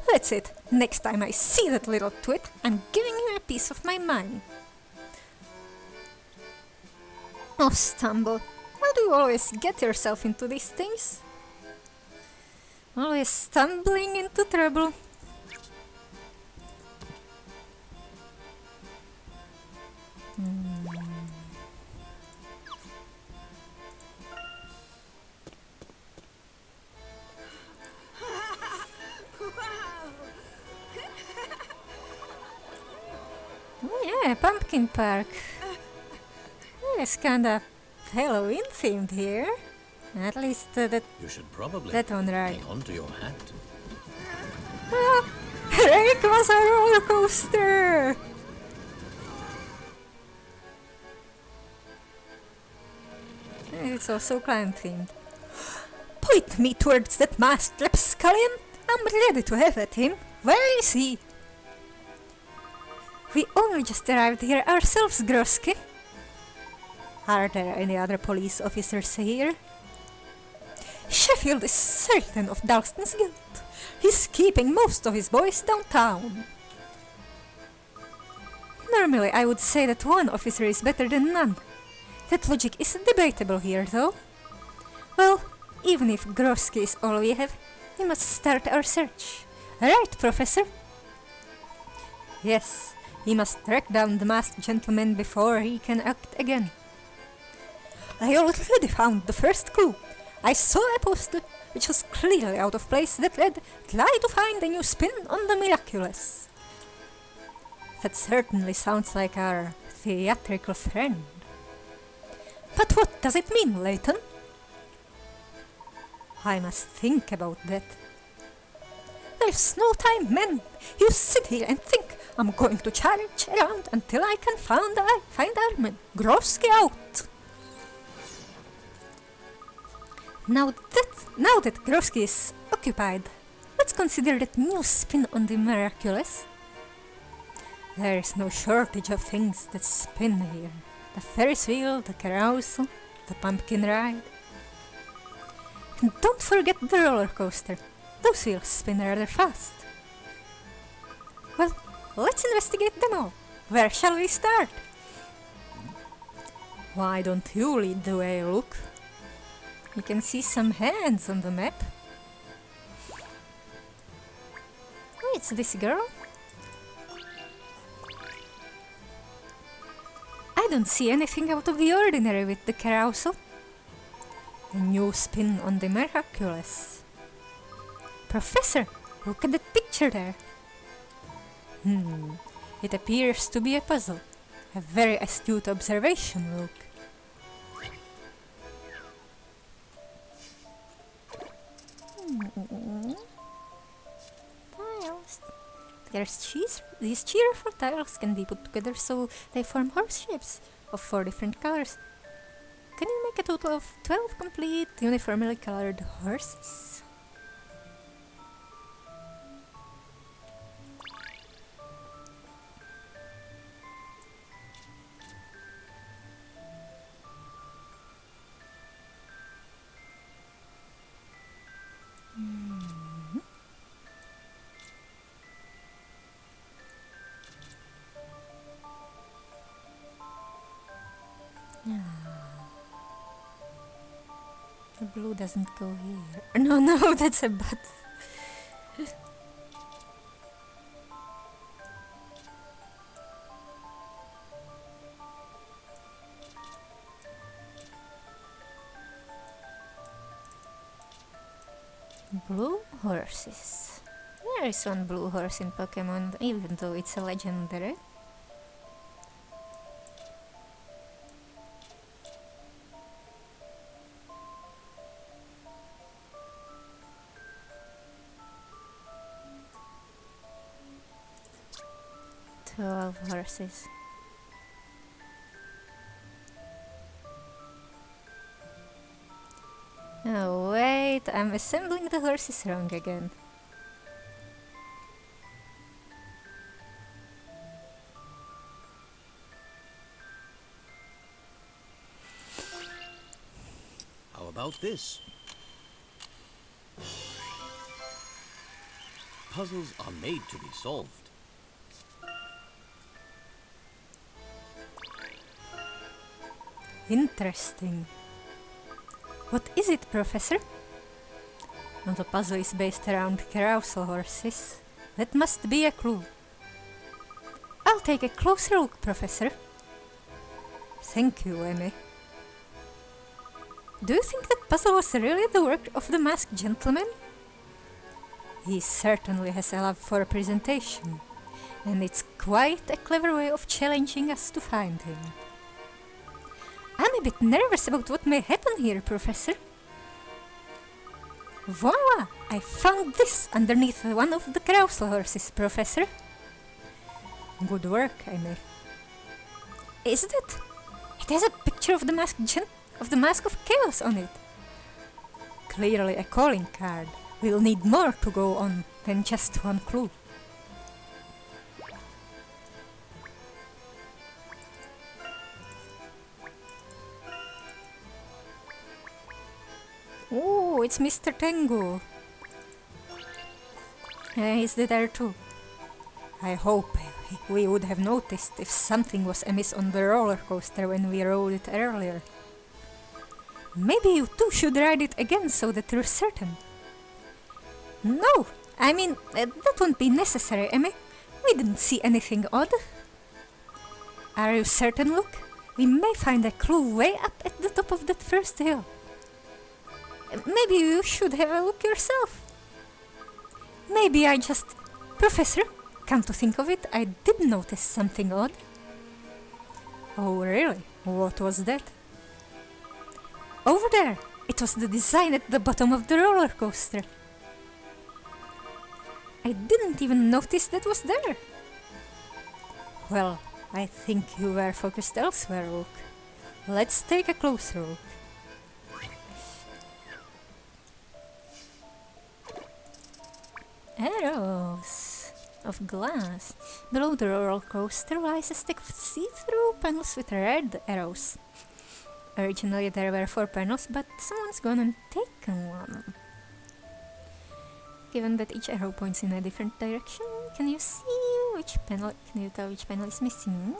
That's it. Next time I see that little twit, I'm giving him a piece of my mind. Oh, Stumble, how do you always get yourself into these things? Always stumbling into trouble. Yeah, pumpkin park. It's kinda Halloween themed here. At least You should probably that one right. hang on to your hat. Rick was a roller coaster! It's also clown themed. Point me towards that masked rapscallion. I'm ready to have at him. Where is he? We only just arrived here ourselves, Grosky. Are there any other police officers here? Sheffield is certain of Dalston's guilt. He's keeping most of his boys downtown. Normally I would say that one officer is better than none. That logic is debatable here, though. Well, even if Grosky is all we have, we must start our search. Right, Professor? Yes, we must track down the masked gentleman before he can act again. I already found the first clue. I saw a poster which was clearly out of place that read, "Try to find a new spin on the miraculous." That certainly sounds like our theatrical friend. But what does it mean, Layton? I must think about that. There's no time, men. You sit here and think I'm going to charge around until I can find Armin Grosky out. Now that Grosky is occupied, let's consider that new spin on the miraculous. There is no shortage of things that spin here. The Ferris wheel, the carousel, the pumpkin ride. And don't forget the roller coaster. Those wheels spin rather fast. Well, let's investigate them all. Where shall we start? Why don't you lead the way, Luke? You can see some hands on the map. Oh, it's this girl. I don't see anything out of the ordinary with the carousel. A new spin on the miraculous. Professor, look at that picture there. It appears to be a puzzle. A very astute observation, Luke. Tiles. These cheerful tiles can be put together so they form horse shapes of 4 different colors. Can you make a total of 12 complete, uniformly colored horses? The blue doesn't go here. No, that's a butt. Blue horses. There is one blue horse in Pokemon, even though it's a legendary. Of horses. Oh wait, I'm assembling the horses wrong again. How about this? Puzzles are made to be solved. Interesting. What is it, Professor? The puzzle is based around carousel horses. That must be a clue. I'll take a closer look, Professor. Thank you, Emmy. Do you think that puzzle was really the work of the masked gentleman? He certainly has a love for presentation, and it's quite a clever way of challenging us to find him. I'm a bit nervous about what may happen here, Professor. Voila! I found this underneath one of the carousel horses, Professor. Good work, Emmy. Is it? It has a picture of the Mask of Chaos on it. Clearly a calling card. We'll need more to go on than just one clue. Oh, it's Mr. Tengu. He's there too. I hope we would have noticed if something was amiss on the roller coaster when we rode it earlier. Maybe you two should ride it again so that you're certain. No, I mean, that won't be necessary, Emmy. We didn't see anything odd. Are you certain, Luke? We may find a clue way up at the top of that first hill. Maybe you should have a look yourself. Maybe I just... Professor, come to think of it, I did notice something odd. Oh, really? What was that? Over there! It was the design at the bottom of the roller coaster. I didn't even notice that was there. Well, I think you were focused elsewhere, Rook. Let's take a closer look. Arrows of glass. Below the roller coaster lies a stack of see-through panels with red arrows. Originally there were 4 panels, but someone's gone and taken one. Given that each arrow points in a different direction, can you tell which panel is missing?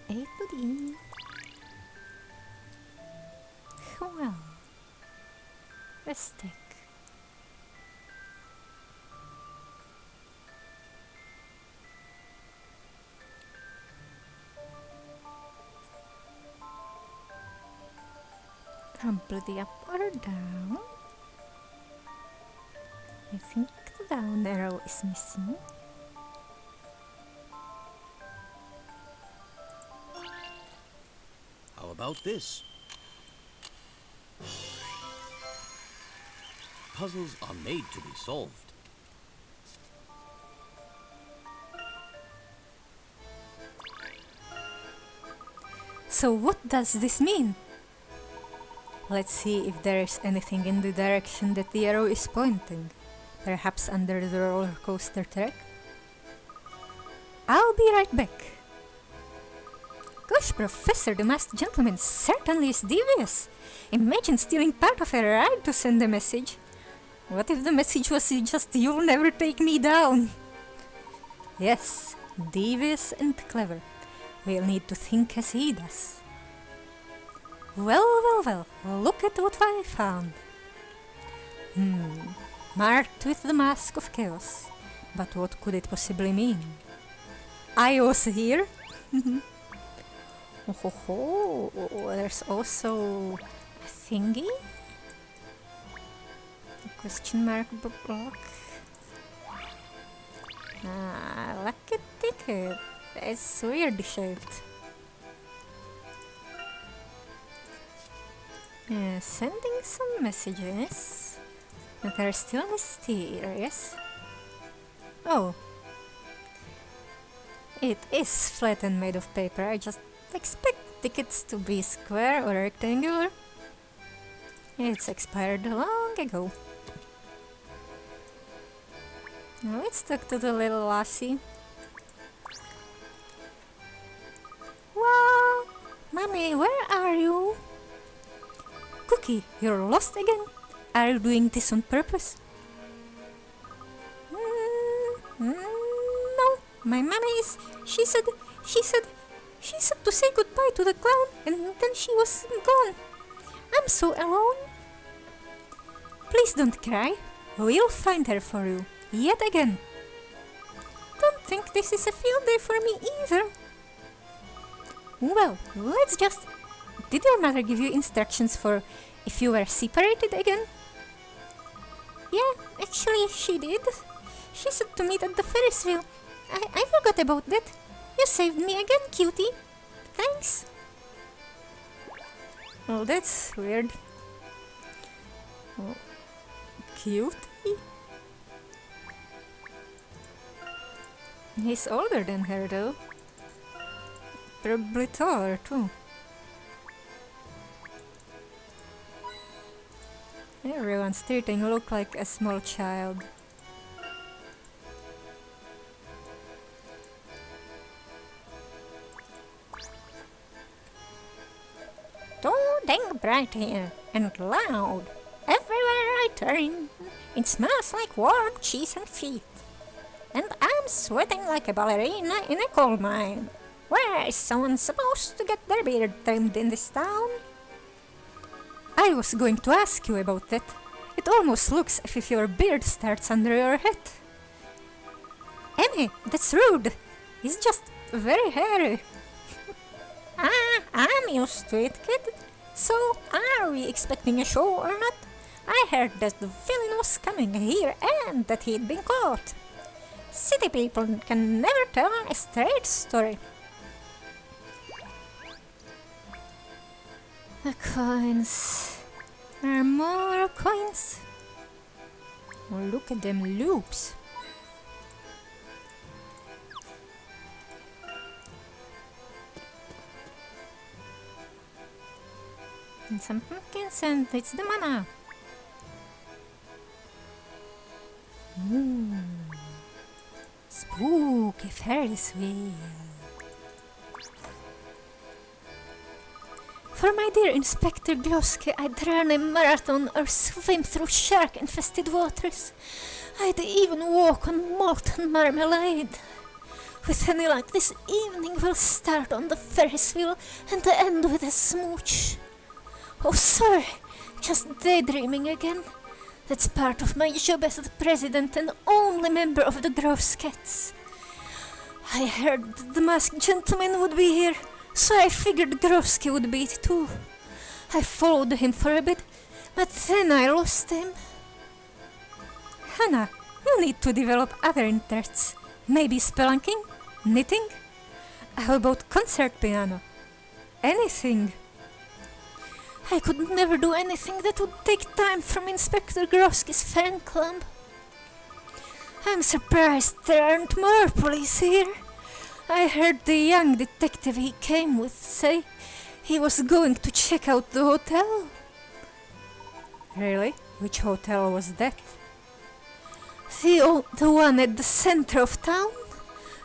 A to D. Well, let's take. Completely up or down? I think the down arrow is missing. How about this? Puzzles are made to be solved. So what does this mean? Let's see if there is anything in the direction that the arrow is pointing. Perhaps under the roller coaster track? I'll be right back. Gosh, Professor, the masked gentleman certainly is devious. Imagine stealing part of a ride to send a message. What if the message was just, "You'll never take me down"? Yes, devious and clever. We'll need to think as he does. Well, look at what I found. Marked with the mask of chaos. But what could it possibly mean? I was here. Oh, there's also a thingy? A question mark block. Lucky ticket. It's weirdly shaped. Sending some messages. But they're still mysterious. Oh. It is flat and made of paper. I just expect tickets to be square or rectangular. It's expired long ago. Now let's talk to the little lassie. Wow! Mommy, where are you? Cookie, you're lost again? Are you doing this on purpose? No, my mommy is... She said to say goodbye to the clown and then she was gone. I'm so alone. Please don't cry. We'll find her for you. Yet again. Don't think this is a field day for me either. Well, let's just... Did your mother give you instructions for if you were separated again? Yeah, actually she did. She said to meet at the Ferris wheel. I forgot about that. You saved me again, cutie. Thanks. Oh, that's weird. Oh, cutie? He's older than her though. Probably taller too. Everyone's treating look like a small child. Too dang bright here and loud. Everywhere I turn, it smells like warm cheese and feet. And I'm sweating like a ballerina in a coal mine. Where is someone supposed to get their beard trimmed in this town? I was going to ask you about that. It almost looks as if your beard starts under your head. Emmy, that's rude. It's just very hairy. I'm used to it, kid. So, are we expecting a show or not? I heard that the villain was coming here and that he'd been caught. City people can never tell a straight story. The coins. There are more coins. Oh, look at them loops. And some pumpkins, and it's the mana. Ooh. Spooky Ferris wheel. For my dear Inspector Gloski, I'd run a marathon or swim through shark-infested waters. I'd even walk on molten marmalade. With any luck, this evening will start on the Ferris wheel and end with a smooch. Oh, sorry, just daydreaming again. That's part of my job as the president and only member of the Groskets. I heard the masked gentleman would be here, so I figured Groski would be it too. I followed him for a bit, but then I lost him. Hannah, you need to develop other interests. Maybe spelunking? Knitting? How about concert piano? Anything. I could never do anything that would take time from Inspector Groski's fan club. I'm surprised there aren't more police here. I heard the young detective he came with say he was going to check out the hotel. Really? Which hotel was that? The one at the center of town?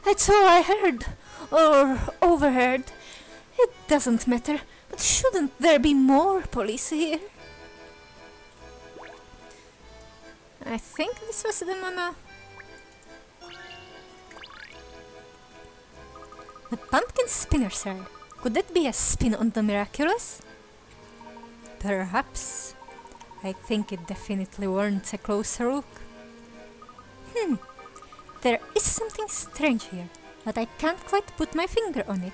That's all I heard, or overheard. It doesn't matter, but shouldn't there be more police here? I think this was the mana. The pumpkin spinner, sir. Could that be a spin on the miraculous? Perhaps. I think it definitely warrants a closer look. There is something strange here, but I can't quite put my finger on it.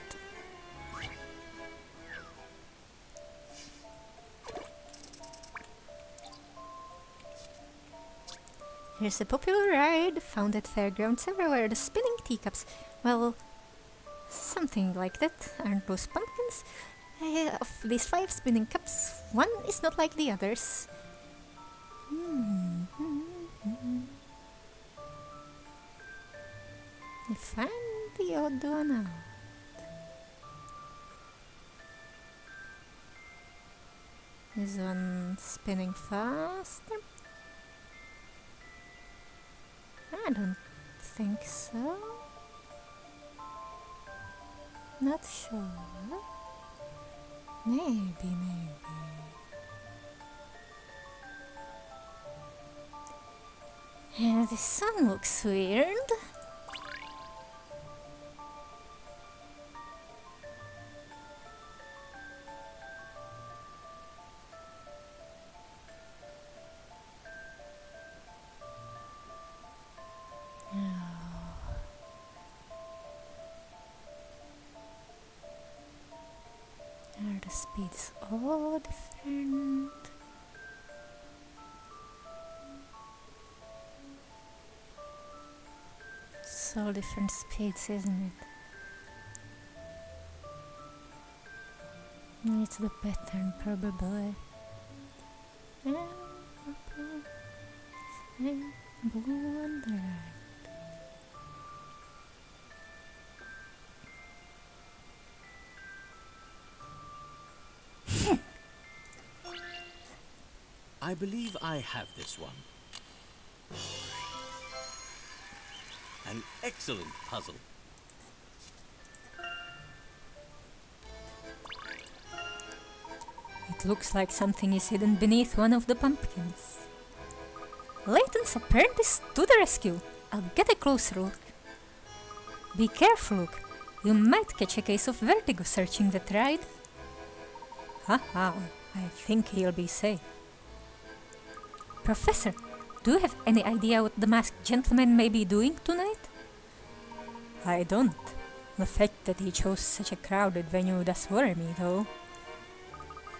Here's a popular ride found at fairgrounds everywhere. The spinning teacups. Well, something like that. Aren't those pumpkins? Of these 5 spinning cups, one is not like the others. I find the odd one out. Is one spinning faster? I don't think so. Not sure. Maybe. The sun looks weird. Are the speeds all different? So different speeds, isn't it? It's the pattern, probably. Blue and red. I believe I have this one. An excellent puzzle. It looks like something is hidden beneath one of the pumpkins. Layton's apprentice to the rescue. I'll get a closer look. Be careful, Luke. You might catch a case of vertigo searching that ride. Haha, I think he'll be safe. Professor, do you have any idea what the masked gentleman may be doing tonight? I don't. The fact that he chose such a crowded venue does worry me, though.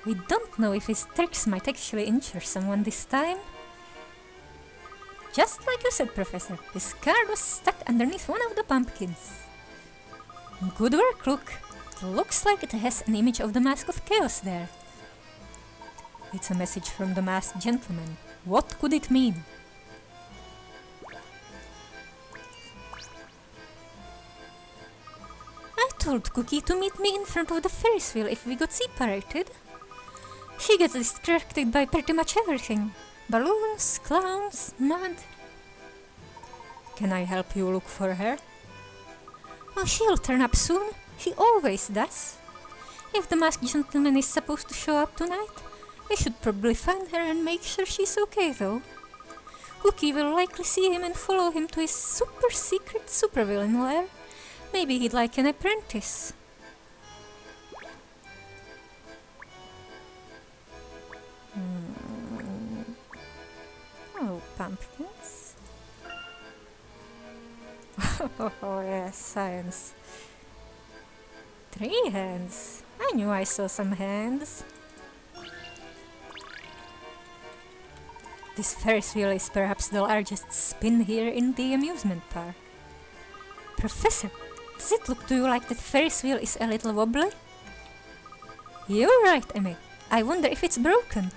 We don't know if his tricks might actually injure someone this time. Just like you said, Professor, his card was stuck underneath one of the pumpkins. Good work, Luke. It looks like it has an image of the Mask of Chaos there. It's a message from the masked gentleman. What could it mean? I told Cookie to meet me in front of the Ferris wheel if we got separated. She gets distracted by pretty much everything. Balloons, clowns, mud. Can I help you look for her? Oh, she'll turn up soon. She always does. If the masked gentleman is supposed to show up tonight, we should probably find her and make sure she's okay, though. Cookie will likely see him and follow him to his super secret supervillain lair. Maybe he'd like an apprentice. Oh, pumpkins. Oh, yes, science. 3 hands. I knew I saw some hands. This Ferris wheel is perhaps the largest spin here in the amusement park. Professor, does it look to you like that Ferris wheel is a little wobbly? You're right, Emmy. I wonder if it's broken.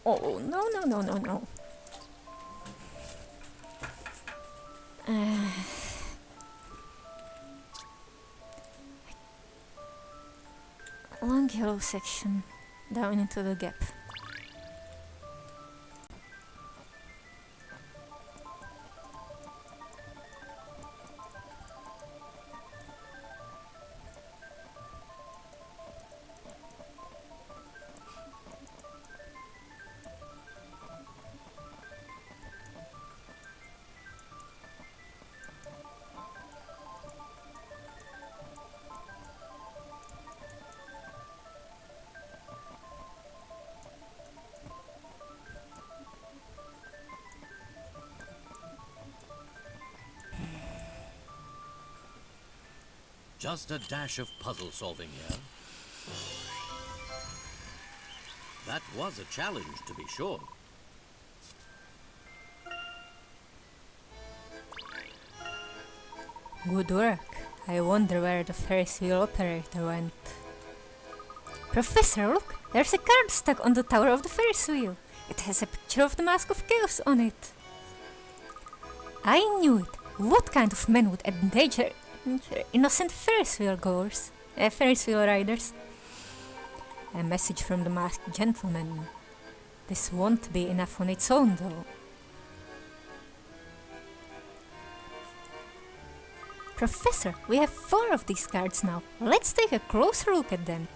Oh, no. Long yellow section down into the gap. Just a dash of puzzle solving here. That was a challenge, to be sure. Good work. I wonder where the Ferris wheel operator went. Professor, look! There's a card stuck on the tower of the Ferris wheel. It has a picture of the Mask of Chaos on it. I knew it. What kind of man would endanger innocent Ferris wheel goers? Ferris wheel riders. A message from the masked gentleman. This won't be enough on its own, though. Professor, we have 4 of these cards now. Let's take a closer look at them.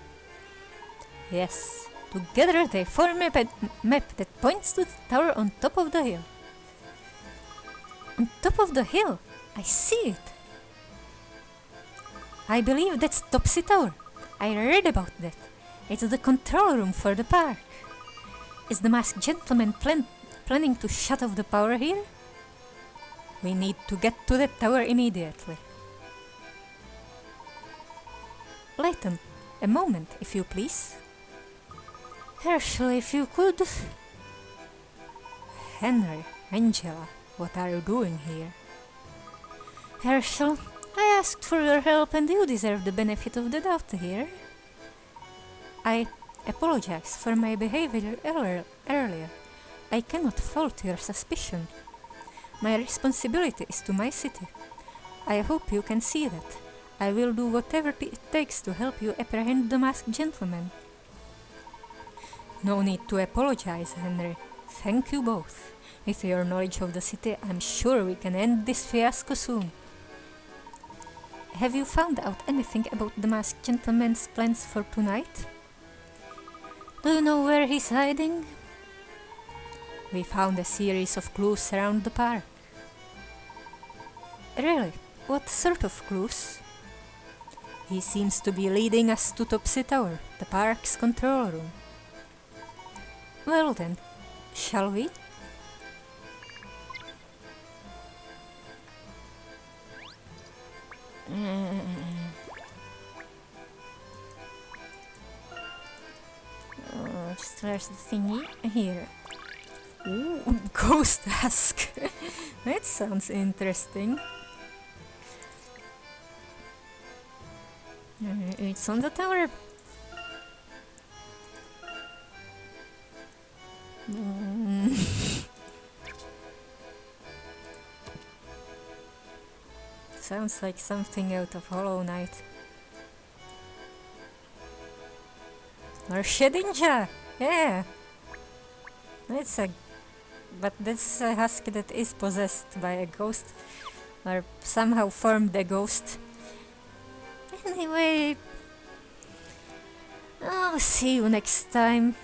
Yes, together they form a map that points to the tower on top of the hill. On top of the hill? I see it. I believe that's Topsy Tower. I read about that. It's the control room for the park. Is the masked gentleman planning to shut off the power here? We need to get to the tower immediately. Layton, a moment, if you please. Herschel, if you could. Henry, Angela, what are you doing here? Herschel, I asked for your help and you deserve the benefit of the doubt here. I apologize for my behavior earlier. I cannot fault your suspicion. My responsibility is to my city. I hope you can see that. I will do whatever it takes to help you apprehend the masked gentleman. No need to apologize, Henry. Thank you both. With your knowledge of the city, I'm sure we can end this fiasco soon. Have you found out anything about the masked gentleman's plans for tonight? Do you know where he's hiding? We found a series of clues around the park. Really? What sort of clues? He seems to be leading us to Topsy Tower, the park's control room. Well then, shall we? Just where's the thingy? Here. Ooh, ghost husk. That sounds interesting. It's on the tower. Sounds like something out of Hollow Knight. Or Shedinja! Yeah! It's a... But that's a husky that is possessed by a ghost. Or somehow formed a ghost. Anyway... I'll see you next time.